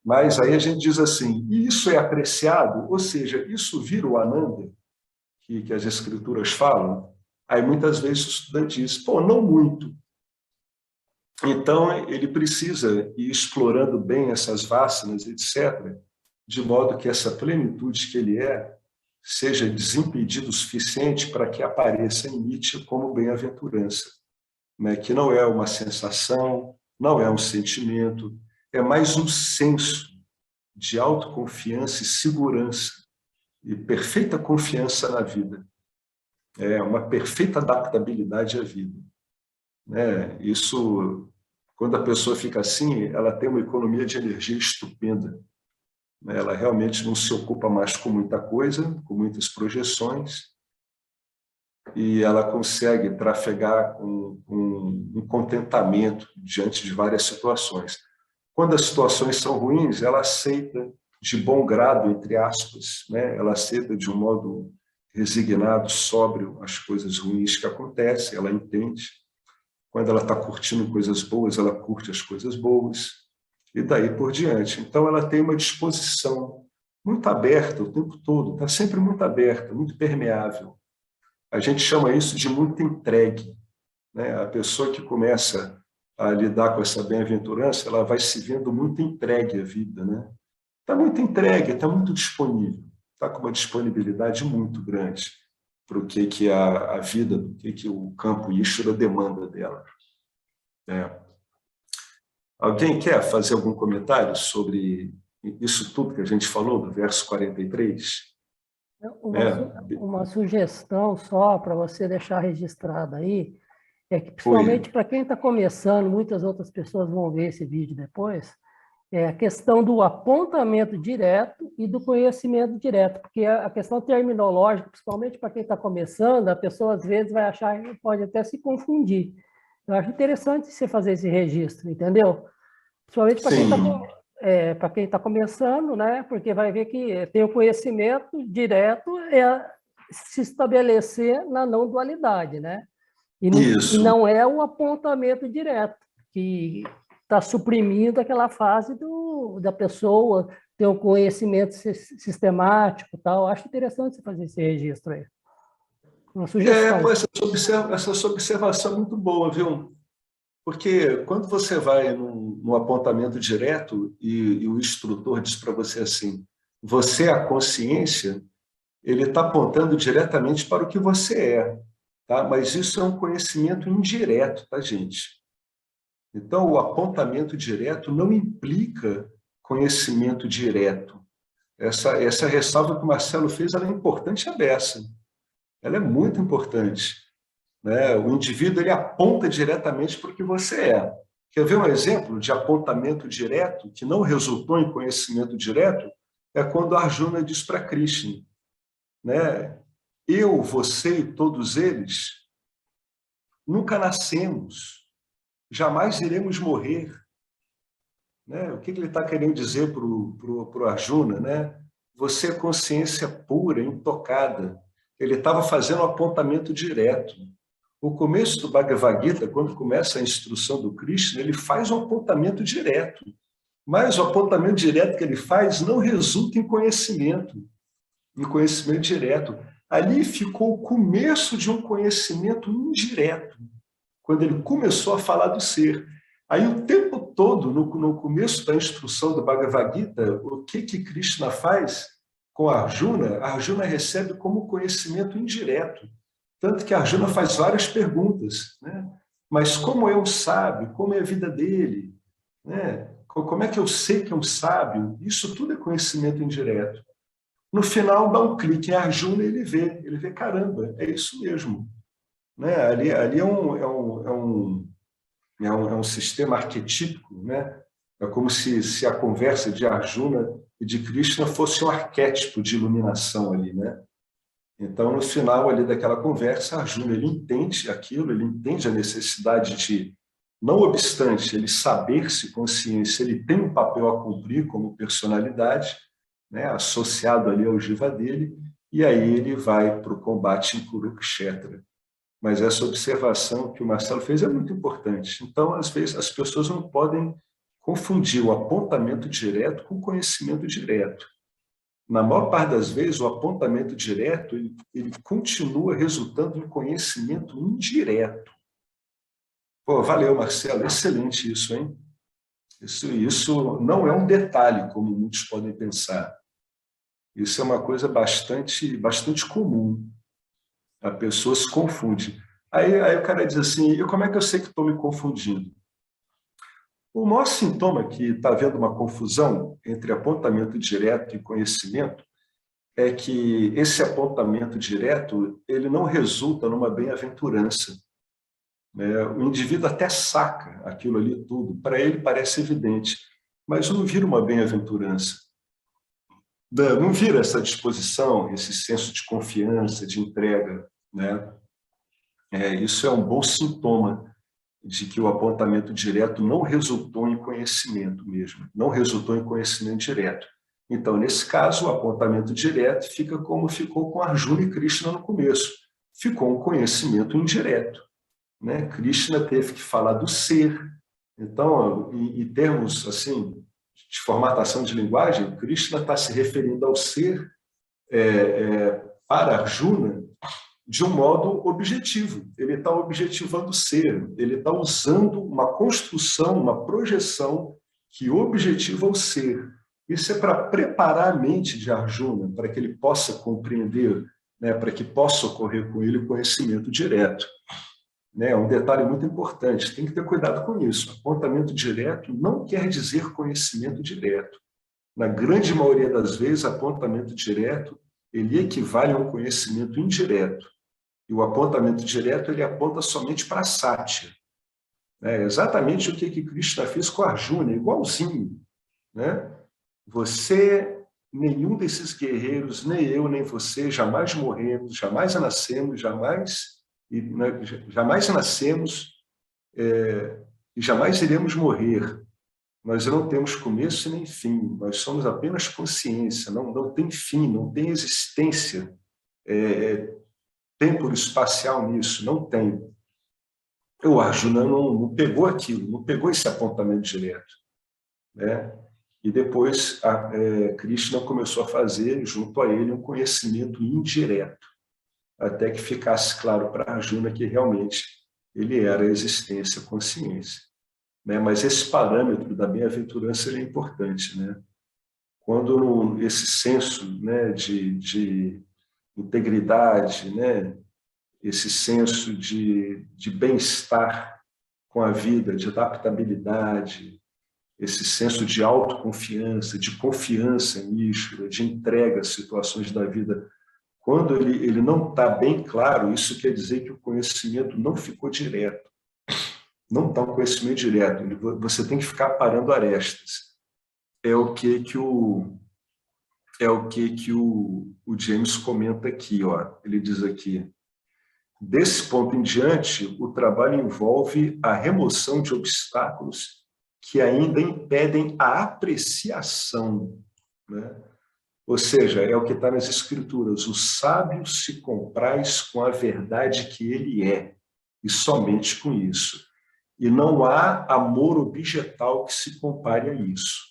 Mas aí a gente diz assim, e isso é apreciado? Ou seja, isso vira o Ananda, que as escrituras falam? Aí muitas vezes o estudante diz, pô, não muito. Então ele precisa ir explorando bem essas vasanas, etc., de modo que essa plenitude que ele é seja desimpedida o suficiente para que apareça em Nietzsche como bem-aventurança, né? Que não é uma sensação, não é um sentimento, é mais um senso de autoconfiança e segurança e perfeita confiança na vida, é uma perfeita adaptabilidade à vida, né? Isso, quando a pessoa fica assim, ela tem uma economia de energia estupenda, né? Ela realmente não se ocupa mais com muita coisa, com muitas projeções, e ela consegue trafegar com um contentamento diante de várias situações. Quando as situações são ruins, ela aceita de bom grado, entre aspas, né? Ela aceita de um modo resignado, sóbrio, as coisas ruins que acontecem, ela entende. Quando ela está curtindo coisas boas, ela curte as coisas boas, e daí por diante. Então, ela tem uma disposição muito aberta o tempo todo, está sempre muito aberta, muito permeável. A gente chama isso de muito entregue, né? A pessoa que começa a lidar com essa bem-aventurança, ela vai se vendo muito entregue à vida, né? Está muito entregue, está muito disponível, está com uma disponibilidade muito grande para o que a vida, do que o campo Ishvara demanda dela. É. Alguém quer fazer algum comentário sobre isso tudo que a gente falou, do verso 43? Uma, É. uma sugestão só para você deixar registrado aí, é que Foi. principalmente para quem está começando, muitas outras pessoas vão ver esse vídeo depois, é a questão do apontamento direto e do conhecimento direto, porque a questão terminológica, principalmente para quem está começando, a pessoa às vezes vai achar, pode até se confundir. Eu acho interessante você fazer esse registro, entendeu? Principalmente Sim, para quem está começando, né? Porque vai ver que tem o conhecimento direto é se estabelecer na não dualidade, né? E isso. não é o apontamento direto, que está suprimindo aquela fase da pessoa ter um conhecimento sistemático, tal. Acho interessante você fazer esse registro aí. Uma Pô, sugestão. essa sua observação é muito boa, viu? Porque quando você vai num apontamento direto e o instrutor diz para você assim, você é a consciência, ele está apontando diretamente para o que você é, tá? Mas isso é um conhecimento indireto, tá, gente? Então, o apontamento direto não implica conhecimento direto. Essa ressalva que o Marcelo fez, ela é importante a beça. Ela é muito importante, né? O indivíduo ele aponta diretamente para o que você é. Quer ver um exemplo de apontamento direto que não resultou em conhecimento direto? É quando Arjuna diz para Krishna, né? Eu, você e todos eles nunca nascemos, jamais iremos morrer, né? O que ele está querendo dizer para o Arjuna, né? Você é consciência pura, intocada. Ele estava fazendo um apontamento direto. O começo do Bhagavad Gita, quando começa a instrução do Krishna, ele faz um apontamento direto. Mas o apontamento direto que ele faz não resulta em conhecimento direto. Ali ficou o começo de um conhecimento indireto, quando ele começou a falar do ser. Aí o tempo todo, no começo da instrução do Bhagavad Gita, o que Krishna faz com Arjuna? Arjuna recebe como conhecimento indireto. Tanto que Arjuna faz várias perguntas, né? Mas como é um sábio? Como é a vida dele? Né? Como é que eu sei que é um sábio? Isso tudo é conhecimento indireto. No final, dá um clique em Arjuna e ele vê, caramba, é isso mesmo. Né? Ali é um sistema arquetípico, né? É como se a conversa de Arjuna e de Krishna fosse um arquétipo de iluminação ali, né? Então, no final ali daquela conversa, Arjuna ele entende aquilo, ele entende a necessidade de, não obstante ele saber-se consciência, ele tem um papel a cumprir como personalidade, né, associado ali ao jiva dele, e aí ele vai para o combate em Kurukshetra. Mas essa observação que o Marcelo fez é muito importante. Então, às vezes, as pessoas não podem confundir o apontamento direto com o conhecimento direto. Na maior parte das vezes, o apontamento direto ele continua resultando em conhecimento indireto. Pô, valeu, Marcelo, excelente isso, hein? Isso não é um detalhe, como muitos podem pensar. Isso é uma coisa bastante comum. A pessoa se confunde. Aí o cara diz assim, e como é que eu sei que estou me confundindo? O maior sintoma que está havendo uma confusão entre apontamento direto e conhecimento é que esse apontamento direto ele não resulta numa bem-aventurança, né? O indivíduo até saca aquilo ali tudo, para ele parece evidente, mas não vira uma bem-aventurança. não vira essa disposição, esse senso de confiança, de entrega, né? Isso é um bom sintoma de que o apontamento direto não resultou em conhecimento mesmo, não resultou em conhecimento direto. Então, nesse caso, o apontamento direto fica como ficou com Arjuna e Krishna no começo. Ficou um conhecimento indireto, né? Krishna teve que falar do ser. Então, em termos assim, de formatação de linguagem, Krishna está se referindo ao ser para Arjuna de um modo objetivo. Ele está objetivando o ser, ele está usando uma construção, uma projeção que objetiva o ser. Isso é para preparar a mente de Arjuna, para que ele possa compreender, né, para que possa ocorrer com ele o conhecimento direto. É um detalhe muito importante, tem que ter cuidado com isso. Apontamento direto não quer dizer conhecimento direto. Na grande maioria das vezes, apontamento direto ele equivale a um conhecimento indireto. E o apontamento direto ele aponta somente para a sátia. É exatamente o que Krishna fez com Arjuna, igualzinho. Né? Nenhum desses guerreiros, nem eu, nem você, jamais morremos, jamais nascemos, jamais nascemos e jamais iremos morrer. Nós não temos começo nem fim, nós somos apenas consciência, não tem fim, não tem existência temporo-espacial nisso, não tem. O Arjuna não pegou aquilo, não pegou esse apontamento direto. Né? E depois Krishna começou a fazer, junto a ele, um conhecimento indireto, até que ficasse claro para Arjuna que realmente ele era a existência, a consciência. Né? Mas esse parâmetro da bem-aventurança ele é importante. Né? Quando esse senso, né, de integridade, né, esse senso de bem-estar com a vida, de adaptabilidade, esse senso de autoconfiança, de confiança em Ishvara, de entrega às situações da vida, quando ele não está bem claro, isso quer dizer que o conhecimento não ficou direto. Não está um conhecimento direto. Você tem que ficar parando arestas. É o que o James comenta aqui. Ó. Ele diz aqui, desse ponto em diante, o trabalho envolve a remoção de obstáculos que ainda impedem a apreciação. Né? Ou seja, é o que está nas Escrituras, o sábio se compraz com a verdade que ele é, e somente com isso. E não há amor objetal que se compare a isso.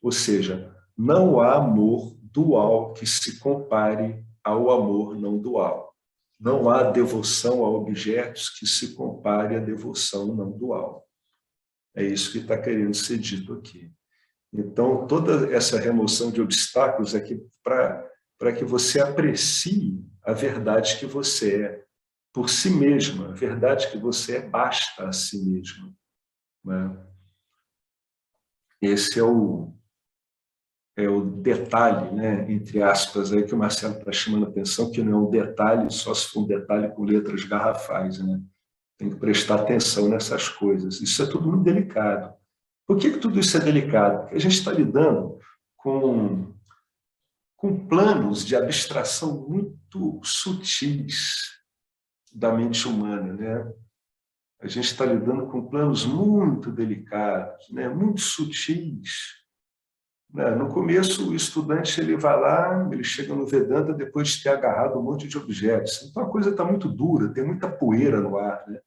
Ou seja, não há amor dual que se compare ao amor não dual. Não há devoção a objetos que se compare à devoção não dual. É isso que está querendo ser dito aqui. Então, toda essa remoção de obstáculos é para que você aprecie a verdade que você é por si mesma, a verdade que você é basta a si mesma. Né? Esse é o detalhe, né, entre aspas, aí que o Marcelo está chamando a atenção, que não é um detalhe, só se for um detalhe com letras garrafais. Né? Tem que prestar atenção nessas coisas. Isso é tudo muito delicado. Por que tudo isso é delicado? Porque a gente está lidando com planos de abstração muito sutis da mente humana. Né? A gente está lidando com planos muito delicados, né? Muito sutis. No começo, o estudante ele vai lá, ele chega no Vedanta depois de ter agarrado um monte de objetos. Então, a coisa está muito dura, tem muita poeira no ar. Né?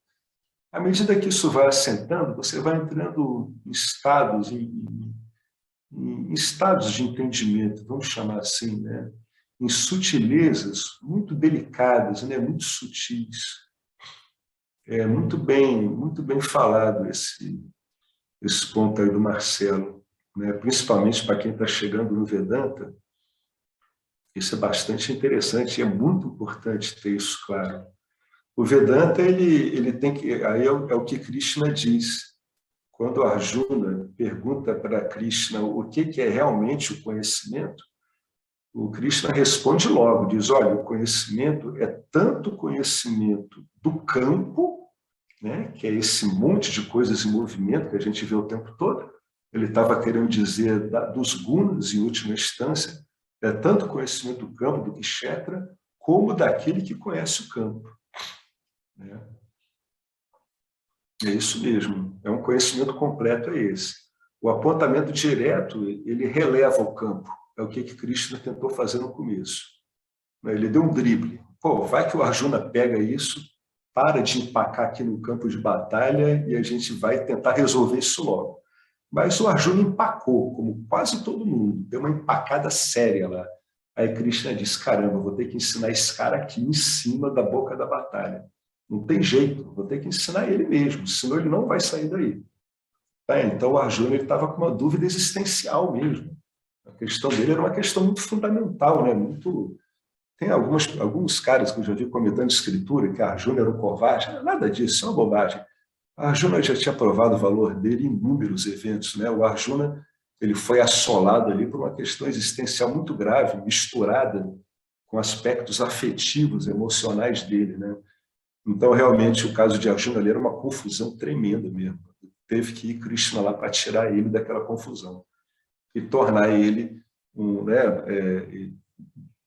À medida que isso vai assentando, você vai entrando em estados, em estados de entendimento, vamos chamar assim, né? Em sutilezas muito delicadas, né? Muito sutis. É muito bem falado esse ponto aí do Marcelo. Né? Principalmente para quem está chegando no Vedanta, isso é bastante interessante e é muito importante ter isso claro. O Vedanta, ele tem que... Aí é o que Krishna diz. Quando Arjuna pergunta para Krishna o que é realmente o conhecimento, o Krishna responde logo, diz, olha, o conhecimento é tanto conhecimento do campo, né, que é esse monte de coisas em movimento que a gente vê o tempo todo. Ele estava querendo dizer dos gunas, em última instância, É tanto conhecimento do campo, do kshetra, como daquele que conhece o campo. Né? É isso mesmo, é um conhecimento completo, é esse. O apontamento direto, ele releva o campo, é o que Krishna tentou fazer no começo. Ele deu um drible. Pô, vai que o Arjuna pega isso, para de empacar aqui no campo de batalha e a gente vai tentar resolver isso logo. Mas o Arjuna empacou, como quase todo mundo, deu uma empacada séria lá. Aí Krishna disse, caramba, vou ter que ensinar esse cara aqui em cima da boca da batalha. Não tem jeito, vou ter que ensinar ele mesmo, senão ele não vai sair daí. Tá? Então o Arjuna estava com uma dúvida existencial mesmo. A questão dele era uma questão muito fundamental, né? Muito... Tem alguns caras que eu já vi comentando escritura que Arjuna era um covarde. Nada disso, é uma bobagem. A Arjuna já tinha provado o valor dele em inúmeros eventos. Né? O Arjuna ele foi assolado ali por uma questão existencial muito grave, misturada com aspectos afetivos, emocionais dele. Né? Então, realmente, o caso de Arjuna ali era uma confusão tremenda mesmo. Teve que ir Krishna lá para tirar ele daquela confusão e tornar ele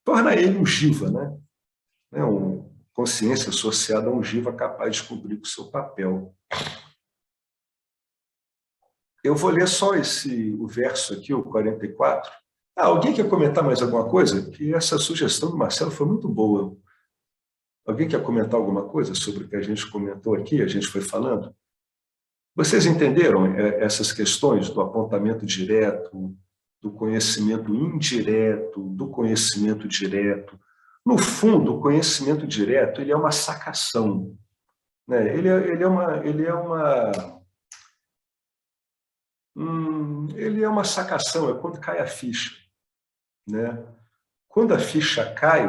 tornar ele um jiva, né? Uma consciência associada a um jiva capaz de cumprir o seu papel. Eu vou ler só o verso aqui, o 44. Alguém quer comentar mais alguma coisa? Que essa sugestão do Marcelo foi muito boa. Alguém quer comentar alguma coisa sobre o que a gente comentou aqui, a gente foi falando? Vocês entenderam essas questões do apontamento direto, do conhecimento indireto, do conhecimento direto? No fundo, o conhecimento direto ele é uma sacação. Né? Ele é uma sacação, é quando cai a ficha. Né? Quando a ficha cai,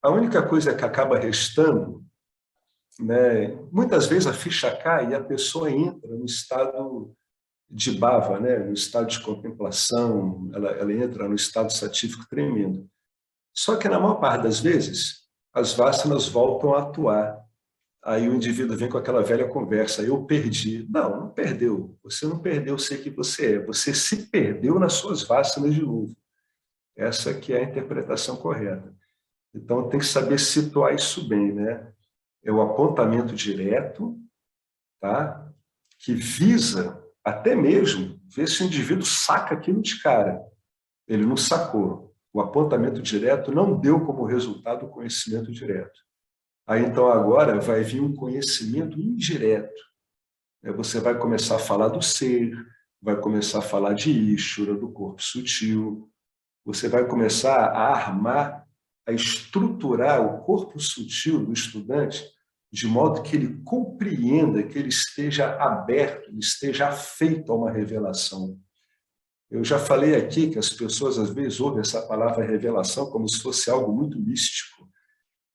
a única coisa que acaba restando, né, muitas vezes a ficha cai e a pessoa entra no estado de bhava, né, no estado de contemplação, ela entra no estado satífico tremendo. Só que na maior parte das vezes, as vasanas voltam a atuar. Aí o indivíduo vem com aquela velha conversa, eu perdi. Não, não perdeu. Você não perdeu ser que você é. Você se perdeu nas suas vasanas de novo. Essa que é a interpretação correta. Então tem que saber situar isso bem, né? É o apontamento direto, tá? Que visa até mesmo ver se o indivíduo saca aquilo de cara. Ele não sacou. O apontamento direto não deu como resultado o conhecimento direto. Aí, então, agora vai vir um conhecimento indireto. Você vai começar a falar do ser, vai começar a falar de Ishvara, do corpo sutil. Você vai começar a armar, a estruturar o corpo sutil do estudante de modo que ele compreenda, que ele esteja aberto, ele esteja afeito a uma revelação. Eu já falei aqui que as pessoas, às vezes, ouvem essa palavra revelação como se fosse algo muito místico.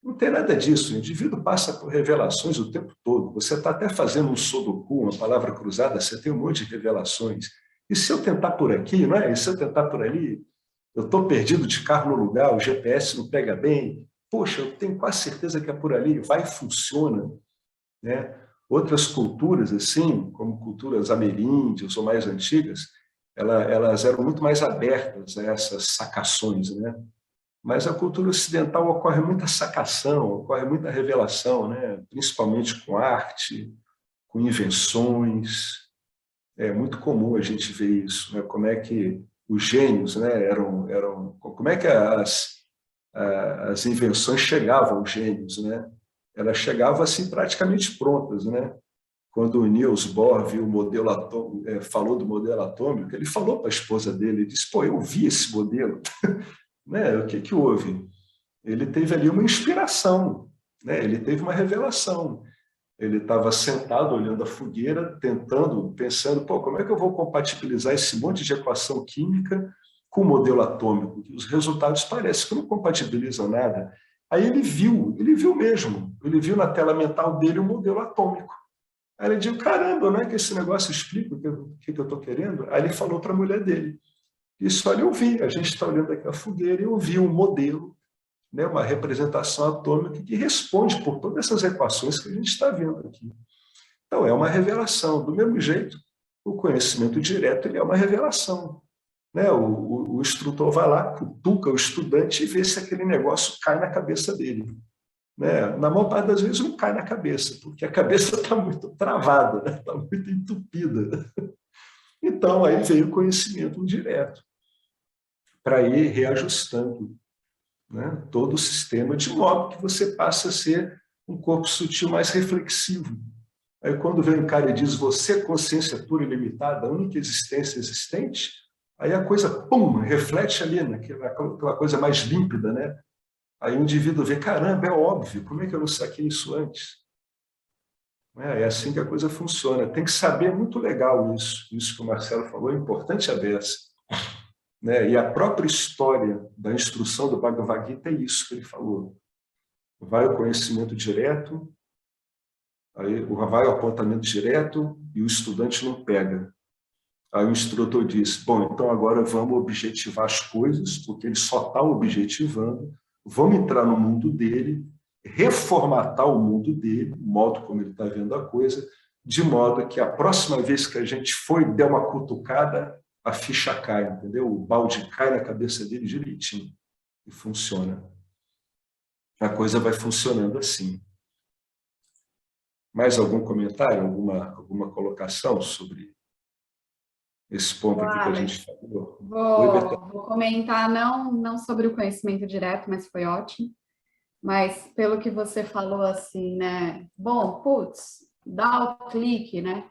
Não tem nada disso. O indivíduo passa por revelações o tempo todo. Você está até fazendo um sudoku, uma palavra cruzada, você tem um monte de revelações. E se eu tentar por aqui, não é? E se eu tentar por ali? Eu estou perdido de carro no lugar, o GPS não pega bem. Poxa, eu tenho quase certeza que é por ali. Vai e funciona. Né? Outras culturas, assim, como culturas ameríndias ou mais antigas, elas eram muito mais abertas a essas sacações, né? Mas a cultura ocidental ocorre muita sacação, ocorre muita revelação, né? Principalmente com arte, com invenções. É muito comum a gente ver isso, né? Como é que os gênios, né, como é que as invenções chegavam aos gênios, né? Elas chegavam assim praticamente prontas, né? Quando o Niels Bohr viu o modelo falou do modelo atômico, ele falou para a esposa dele, ele disse, pô, eu vi esse modelo. Né? O que houve? Ele teve ali uma inspiração, né? Ele teve uma revelação. Ele estava sentado olhando a fogueira, pensando, pô, como é que eu vou compatibilizar esse monte de equação química com o modelo atômico? Os resultados parecem que não compatibilizam nada. Aí ele viu mesmo, ele viu na tela mental dele o modelo atômico. Aí ele disse, caramba, não é que esse negócio explica o que eu estou querendo? Aí ele falou para a mulher dele, isso, olha, eu vi, a gente está olhando aqui a fogueira e eu vi um modelo, né, uma representação atômica que responde por todas essas equações que a gente está vendo aqui. Então, é uma revelação. Do mesmo jeito, o conhecimento direto ele é uma revelação. né? O instrutor vai lá, cutuca o estudante e vê se aquele negócio cai na cabeça dele. Né? Na maior parte das vezes não cai na cabeça, porque a cabeça está muito travada, né? Está muito entupida. Então, aí veio o conhecimento indireto, para ir reajustando, né, todo o sistema, de modo que você passa a ser um corpo sutil mais reflexivo. Aí, quando vem um cara e diz, você é consciência pura e limitada, a única existência existente, aí a coisa, pum, reflete ali, naquela coisa mais límpida, né? Aí o indivíduo vê, caramba, é óbvio, como é que eu não saquei isso antes? É assim que a coisa funciona. Tem que saber, é muito legal isso que o Marcelo falou, é importante a beça. Né? E a própria história da instrução do Bhagavad Gita é isso que ele falou. Vai o conhecimento direto, aí vai o apontamento direto e o estudante não pega. Aí o instrutor diz, bom, então agora vamos objetivar as coisas, porque ele só está objetivando, vamos entrar no mundo dele, reformatar o mundo dele, o modo como ele está vendo a coisa, de modo que a próxima vez que a gente for e der uma cutucada, a ficha cai, entendeu? O balde cai na cabeça dele direitinho e funciona. A coisa vai funcionando assim. Mais algum comentário, alguma colocação sobre esse ponto aqui que a gente falou? Oi, Betânia. Vou comentar não sobre o conhecimento direto, mas foi ótimo. Mas pelo que você falou assim, né? Bom, putz, dá o clique, né?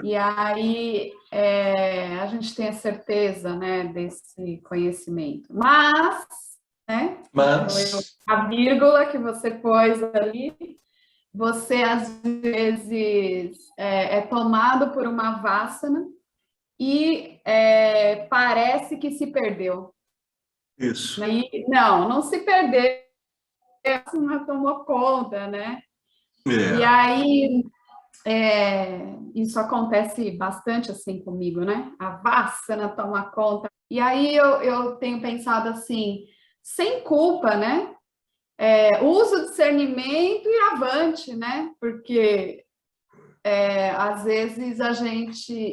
E aí a gente tem a certeza, né, desse conhecimento. Mas, né? A vírgula que você pôs ali, você às vezes é tomado por uma vassana e parece que se perdeu. Isso. E, não se perdeu, não tomou conta, né? E aí, isso acontece bastante assim comigo, né? A vassana toma conta. E aí eu tenho pensado assim, sem culpa, né? Usa o discernimento e avante, né? Porque às vezes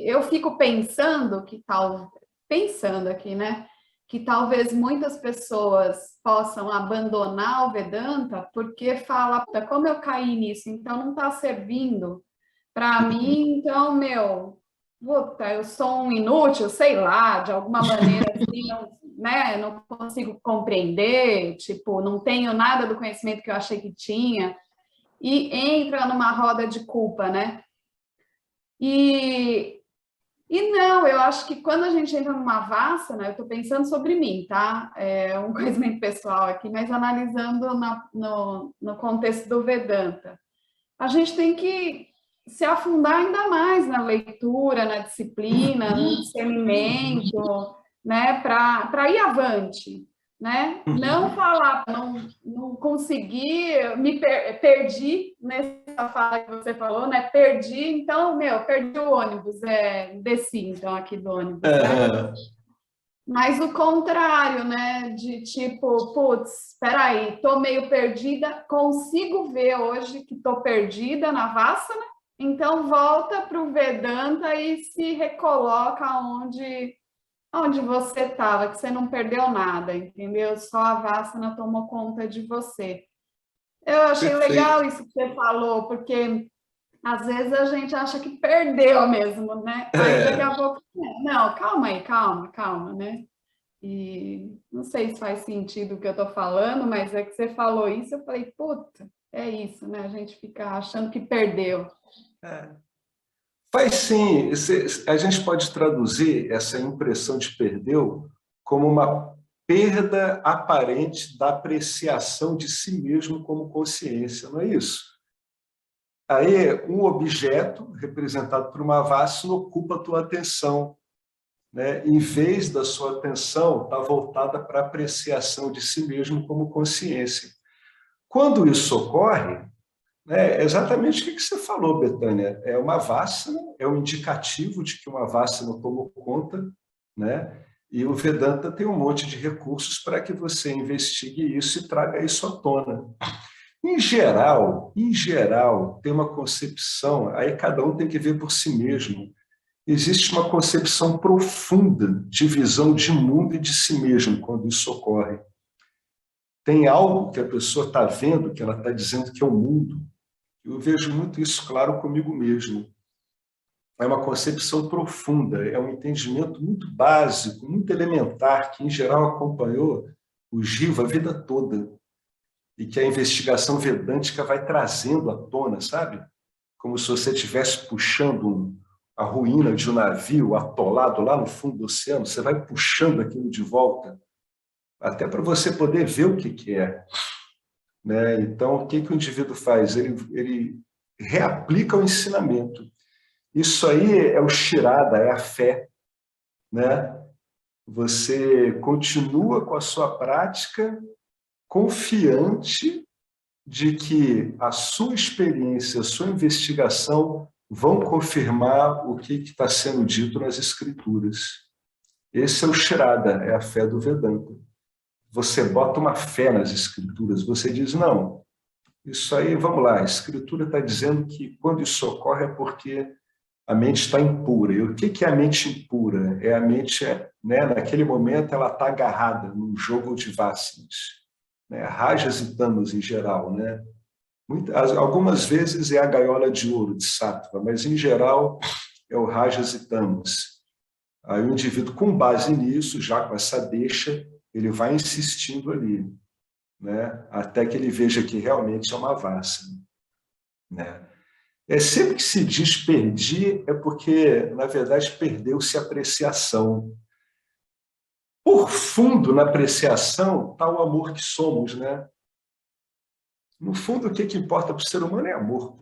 eu fico pensando pensando aqui, né? Que talvez muitas pessoas possam abandonar o Vedanta porque fala, como eu caí nisso, então não está servindo para mim, então, puta, eu sou um inútil, sei lá, de alguma maneira assim, né? Não consigo compreender, tipo, não tenho nada do conhecimento que eu achei que tinha, e entra numa roda de culpa, né? E não, eu acho que quando a gente entra numa vassana, eu estou pensando sobre mim, tá? É um conhecimento pessoal aqui, mas analisando no contexto do Vedanta. A gente tem que se afundar ainda mais na leitura, na disciplina, no discernimento, né? Para ir avante, né? Não falar, não conseguir, perdi nessa fala que você falou, né? Perdi, então, perdi o ônibus, desci, então, aqui do ônibus, né? Mas o contrário, né? De tipo, putz, espera aí, tô meio perdida, consigo ver hoje que tô perdida na Vassana, então volta para o Vedanta e se recoloca onde você estava, que você não perdeu nada, entendeu? Só a Vassana tomou conta de você. Eu achei legal isso que você falou, porque às vezes a gente acha que perdeu mesmo, né? Aí daqui a pouco, não, calma aí, calma, né? E não sei se faz sentido o que eu estou falando, mas é que você falou isso, eu falei, puta, é isso, né? A gente fica achando que perdeu. Faz sim. A gente pode traduzir essa impressão de perdeu como uma perda aparente da apreciação de si mesmo como consciência, não é isso? Aí, um objeto representado por uma vassana ocupa a tua atenção, né? Em vez da sua atenção estar voltada para a apreciação de si mesmo como consciência. Quando isso ocorre, é exatamente o que você falou, Betânia. É uma vassana, é um indicativo de que uma vassana tomou conta, né? E o Vedanta tem um monte de recursos para que você investigue isso e traga isso à tona. Em geral, tem uma concepção, aí cada um tem que ver por si mesmo, existe uma concepção profunda de visão de mundo e de si mesmo quando isso ocorre. Tem algo que a pessoa está vendo, que ela está dizendo que é o mundo. Eu vejo muito isso claro comigo mesmo. É uma concepção profunda, é um entendimento muito básico, muito elementar, que em geral acompanhou o Jiva a vida toda, e que a investigação vedântica vai trazendo à tona, sabe? Como se você estivesse puxando a ruína de um navio atolado lá no fundo do oceano, você vai puxando aquilo de volta, até para você poder ver o que é. Né? Então, o que o indivíduo faz? Ele reaplica o ensinamento. Isso aí é o Shirada, é a fé. Né? Você continua com a sua prática confiante de que a sua experiência, a sua investigação vão confirmar o que está sendo dito nas escrituras. Esse é o Shirada, é a fé do Vedanta. Você bota uma fé nas escrituras, você diz, não, isso aí, vamos lá, a escritura está dizendo que quando isso ocorre é porque a mente está impura. E o que é a mente impura? É a mente, né, naquele momento, ela está agarrada num jogo de vasanas, né, rajas e tamas em geral, né? Algumas vezes é a gaiola de ouro de Sattva, mas em geral é o rajas e tamas. Aí o indivíduo, com base nisso, já com essa deixa, ele vai insistindo ali, né? Até que ele veja que realmente é uma vasana, né? Sempre que se diz perdi, é porque, na verdade, perdeu-se a apreciação. Por fundo, na apreciação, está o amor que somos, né? No fundo, o que importa para o ser humano é amor.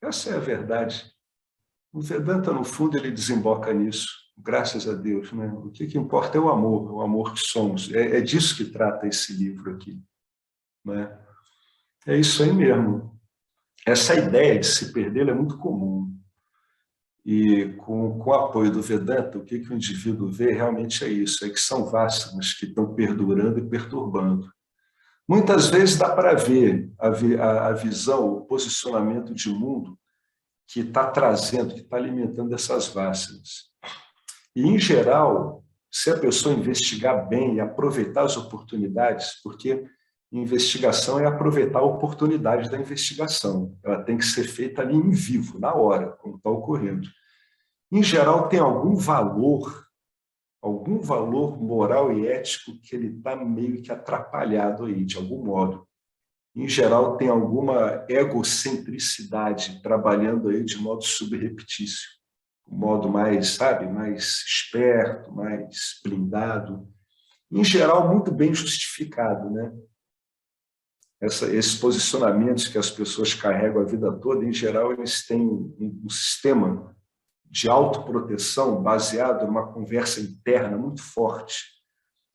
Essa é a verdade. O Vedanta, no fundo, ele desemboca nisso, graças a Deus. Né? O que importa é o amor que somos. É disso que trata esse livro aqui. Né? É isso aí mesmo. Essa ideia de se perder é muito comum. E com o apoio do Vedanta, o que o indivíduo vê realmente é isso, é que são vasanas que estão perdurando e perturbando. Muitas vezes dá para ver a visão, o posicionamento de mundo que está trazendo, que está alimentando essas vasanas. E, em geral, se a pessoa investigar bem e aproveitar as oportunidades, porque investigação é aproveitar a oportunidade da investigação, ela tem que ser feita ali em vivo, na hora, como está ocorrendo. Em geral, tem algum valor moral e ético que ele está meio que atrapalhado aí, de algum modo. Em geral, tem alguma egocentricidade trabalhando aí de modo subreptício, um modo mais, sabe, mais esperto, mais blindado. Em geral, muito bem justificado, né? Esses posicionamentos que as pessoas carregam a vida toda, em geral, eles têm um sistema de autoproteção baseado numa conversa interna muito forte.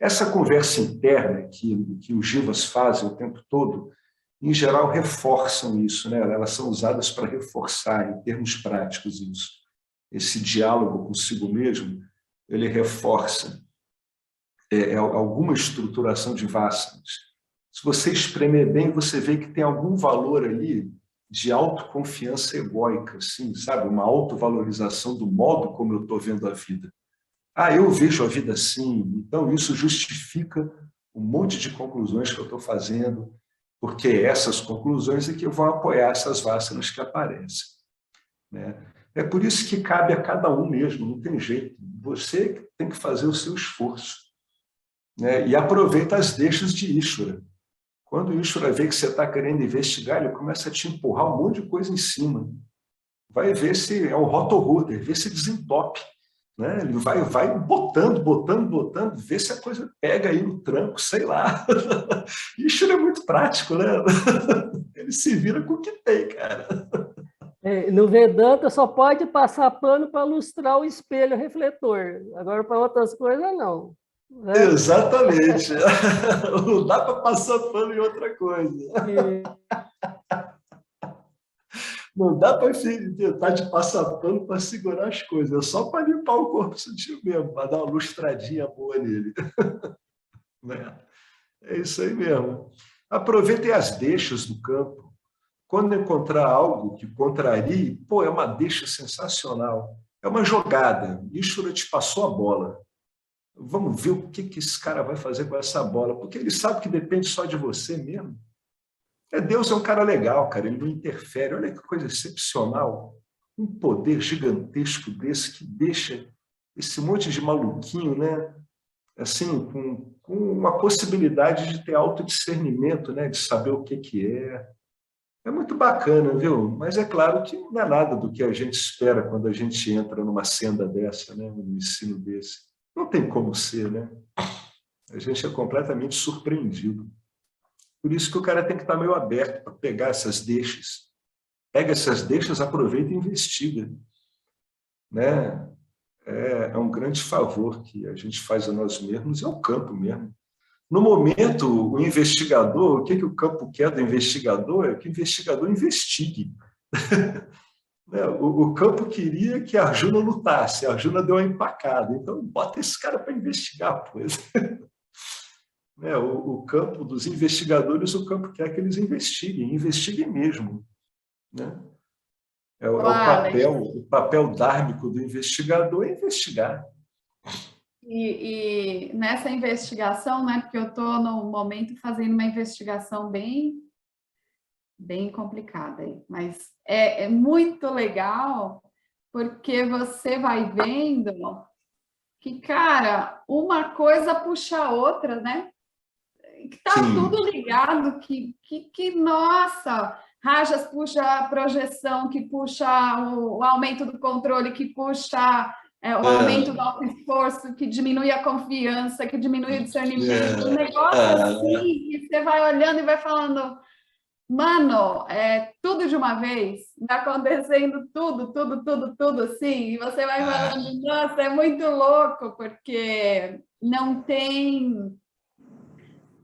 Essa conversa interna que os jivas fazem o tempo todo, em geral, reforçam isso, né? Elas são usadas para reforçar, em termos práticos, isso. Esse diálogo consigo mesmo, ele reforça alguma estruturação de vasanas. Se você espremer bem, você vê que tem algum valor ali de autoconfiança egóica, assim, sabe? Uma autovalorização do modo como eu estou vendo a vida. Eu vejo a vida assim, então isso justifica um monte de conclusões que eu estou fazendo, porque essas conclusões é que vão apoiar essas vasanas que aparecem. Né? É por isso que cabe a cada um mesmo, não tem jeito. Você tem que fazer o seu esforço. Né? E aproveita as deixas de Ishvara. Quando o Ishvara vê que você está querendo investigar, ele começa a te empurrar um monte de coisa em cima. Vai ver se é um roto-rooter, vê se desentope. Né? Ele vai botando, vê se a coisa pega aí no tranco, sei lá. Ishvara é muito prático, né? Ele se vira com o que tem, cara. No Vedanta só pode passar pano para lustrar o espelho refletor. Agora, para outras coisas, não. Né? Exatamente. Não dá para passar pano em outra coisa. Não dá para tentar de passar pano para segurar as coisas. É só para limpar o corpo sutil mesmo, para dar uma lustradinha boa nele. Né? É isso aí mesmo. Aproveitem as deixas do campo. Quando encontrar algo que contrarie, é uma deixa sensacional. É uma jogada. Ishvara te passou a bola. Vamos ver o que esse cara vai fazer com essa bola, porque ele sabe que depende só de você mesmo. Deus é um cara legal, cara, ele não interfere. Olha que coisa excepcional. Um poder gigantesco desse que deixa esse monte de maluquinho, né? Assim, com uma possibilidade de ter autodiscernimento, né? De saber o que é. É muito bacana, viu? Mas é claro que não é nada do que a gente espera quando a gente entra numa senda dessa, né? Num ensino desse. Não tem como ser, né? A gente é completamente surpreendido. Por isso que o cara tem que estar meio aberto para pegar essas deixas. Pega essas deixas, aproveita e investiga. Né? É um grande favor que a gente faz a nós mesmos, é o campo mesmo. No momento, o investigador, o que o campo quer do investigador é que o investigador investigue. O campo queria que a Arjuna lutasse, a Arjuna deu uma empacada, então bota esse cara para investigar, pois. O campo dos investigadores, o campo quer que eles investiguem mesmo. Né? O papel dármico do investigador é investigar. E nessa investigação, né, porque eu estou no momento fazendo uma investigação bem complicada, mas é muito legal porque você vai vendo que, cara, uma coisa puxa a outra, né? Que tá tudo ligado, que nossa, Rajas puxa a projeção, que puxa o aumento do controle, que puxa o aumento do auto-esforço, que diminui a confiança, que diminui o discernimento, um negócio assim, que você vai olhando e vai falando, mano, tudo de uma vez, tá acontecendo tudo assim, e você vai falando, nossa, é muito louco, porque não tem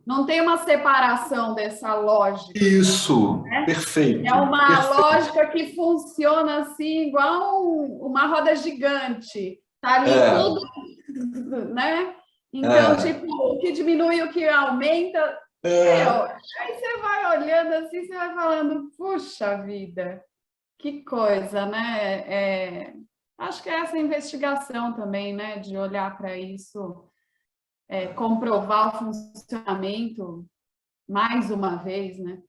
uma separação dessa lógica. Isso, né? perfeito. É uma perfeito. lógica que funciona assim, igual uma roda gigante. Tá ali tudo, né? Então, tipo, o que diminui, o que aumenta. Aí você vai olhando assim, você vai falando, puxa vida, que coisa, né? Acho que é essa investigação também, né? De olhar para isso, comprovar o funcionamento mais uma vez, né?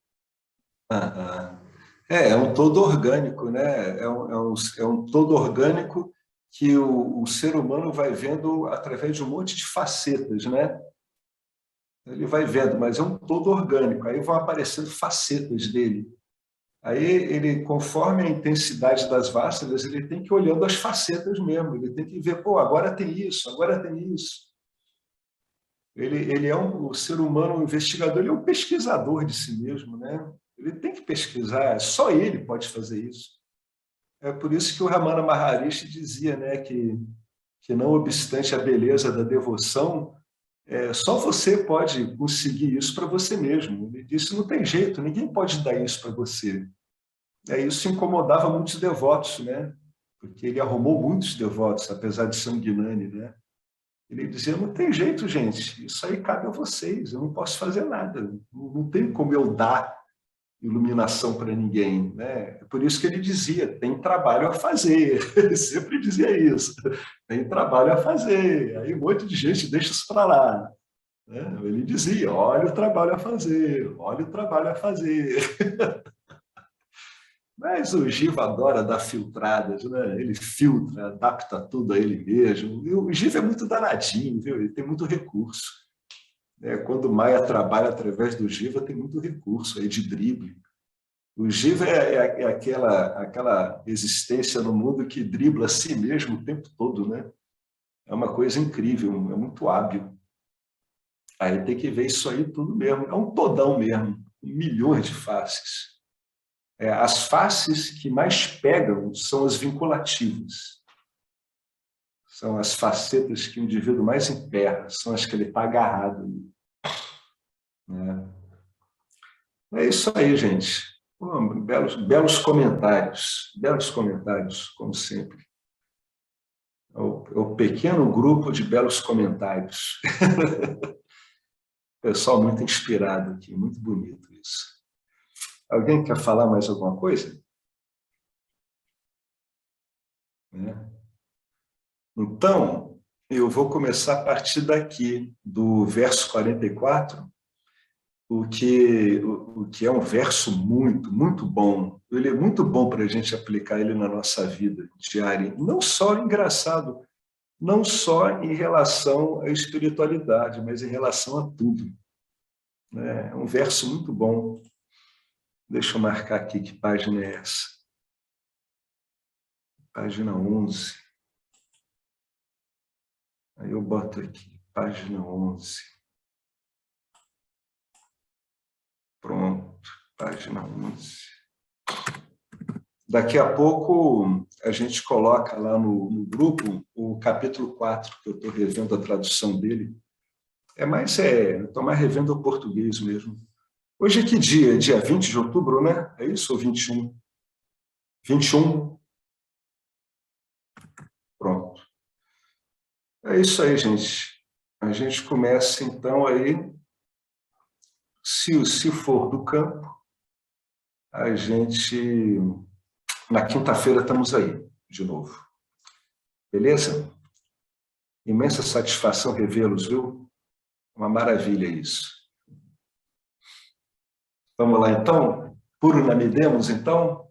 É um todo orgânico, né? É um todo orgânico que o ser humano vai vendo através de um monte de facetas, né? Ele vai vendo, mas é um todo orgânico. Aí vão aparecendo facetas dele. Aí ele, conforme a intensidade das vássalas, ele tem que ir olhando as facetas mesmo. Ele tem que ver, pô, agora tem isso, agora tem isso. Ele é o ser humano, o investigador, ele é um pesquisador de si mesmo, né? Ele tem que pesquisar, só ele pode fazer isso. É por isso que o Ramana Maharishi dizia, né, que não obstante a beleza da devoção, só você pode conseguir isso para você mesmo. Ele disse, não tem jeito, ninguém pode dar isso para você. Isso incomodava muitos devotos, né? Porque ele arrumou muitos devotos, apesar de ser um Gnani, né? Ele dizia, não tem jeito, gente, isso aí cabe a vocês, eu não posso fazer nada, não tem como eu dar iluminação para ninguém, né? É por isso que ele dizia, tem trabalho a fazer, ele sempre dizia isso, tem trabalho a fazer, aí um monte de gente deixa isso para lá. Né? Ele dizia, olha o trabalho a fazer, olha o trabalho a fazer. Mas o Jiva adora dar filtradas, né? Ele filtra, adapta tudo a ele mesmo. E o Jiva é muito danadinho, viu? Ele tem muito recurso. Quando o Maia trabalha através do Jiva, tem muito recurso aí de drible. O Jiva é aquela existência no mundo que dribla a si mesmo o tempo todo, né? É uma coisa incrível, é muito hábil. Aí tem que ver isso aí tudo mesmo. É um todão mesmo, milhões de faces. As faces que mais pegam são as vinculativas. São as facetas que o indivíduo mais emperra, são as que ele está agarrado. Né? É isso aí, gente. Belos comentários, como sempre. É o pequeno grupo de belos comentários. Pessoal muito inspirado aqui, muito bonito isso. Alguém quer falar mais alguma coisa? Então, eu vou começar a partir daqui, do verso 44, o que é um verso muito, muito bom. Ele é muito bom para a gente aplicar ele na nossa vida diária. Não só engraçado, não só em relação à espiritualidade, mas em relação a tudo. É um verso muito bom. Deixa eu marcar aqui que página é essa. Página 11. Aí eu boto aqui, página 11. Pronto, página 11. Daqui a pouco a gente coloca lá no grupo o capítulo 4, que eu estou revendo a tradução dele. Estou mais revendo o português mesmo. Hoje é que dia? Dia 20 de outubro, né? É isso ou 21? 21? Pronto. É isso aí, gente. A gente começa, então, aí. Se for do campo, a gente... Na quinta-feira estamos aí, de novo. Beleza? Imensa satisfação revê-los, viu? Uma maravilha isso. Vamos lá, então? Puro namidemos, então?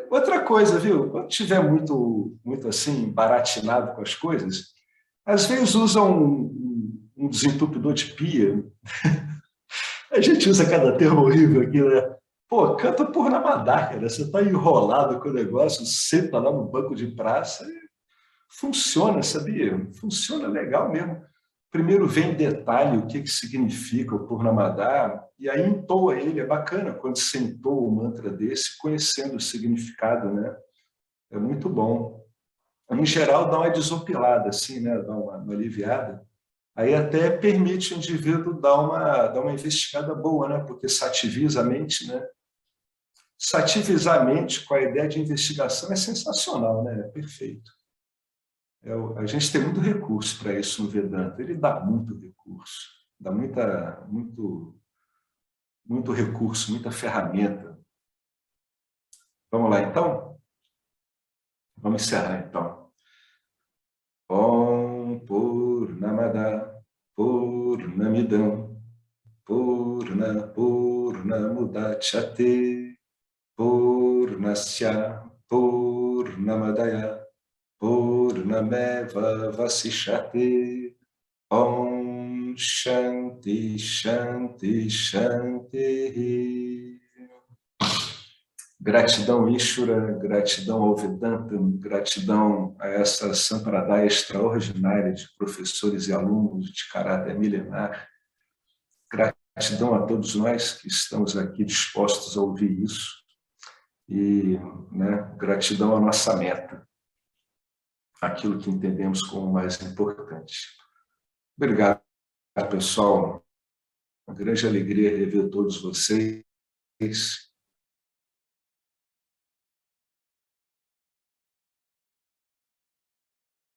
Outra coisa, viu? Quando tiver muito assim, baratinado com as coisas, às vezes usam um desentupidor de pia. A gente usa cada termo horrível aqui, né? Pô, canta por Namadá, cara. Você está enrolado com o negócio, senta lá no banco de praça e funciona, sabia? Funciona legal mesmo. Primeiro vem em detalhe o que significa o Purnamadá, e aí entoa ele. É bacana quando você entoa um mantra desse, conhecendo o significado, né? É muito bom. Em geral, dá uma desopilada, assim, né? Dá uma aliviada. Aí até permite o indivíduo dar uma investigada boa, né? Porque sativiza a mente, né? Sativizar a mente com a ideia de investigação é sensacional, né? É perfeito. A gente tem muito recurso para isso no Vedanta. Ele dá muito recurso, dá muito recurso, muita ferramenta. Vamos lá, então? Vamos encerrar, então. Om Purnamada Purnamidam Purnamudachyate Purnasya Purnamadaya Purnameva Vasishyate. Om Shanti Shanti Shanti. Gratidão, Ishvara, gratidão ao Vedanta, gratidão a essa sampradaya extraordinária de professores e alunos de caráter milenar. Gratidão a todos nós que estamos aqui dispostos a ouvir isso. E, né, gratidão à nossa meta, aquilo que entendemos como mais importante. Obrigado, pessoal. Uma grande alegria rever todos vocês.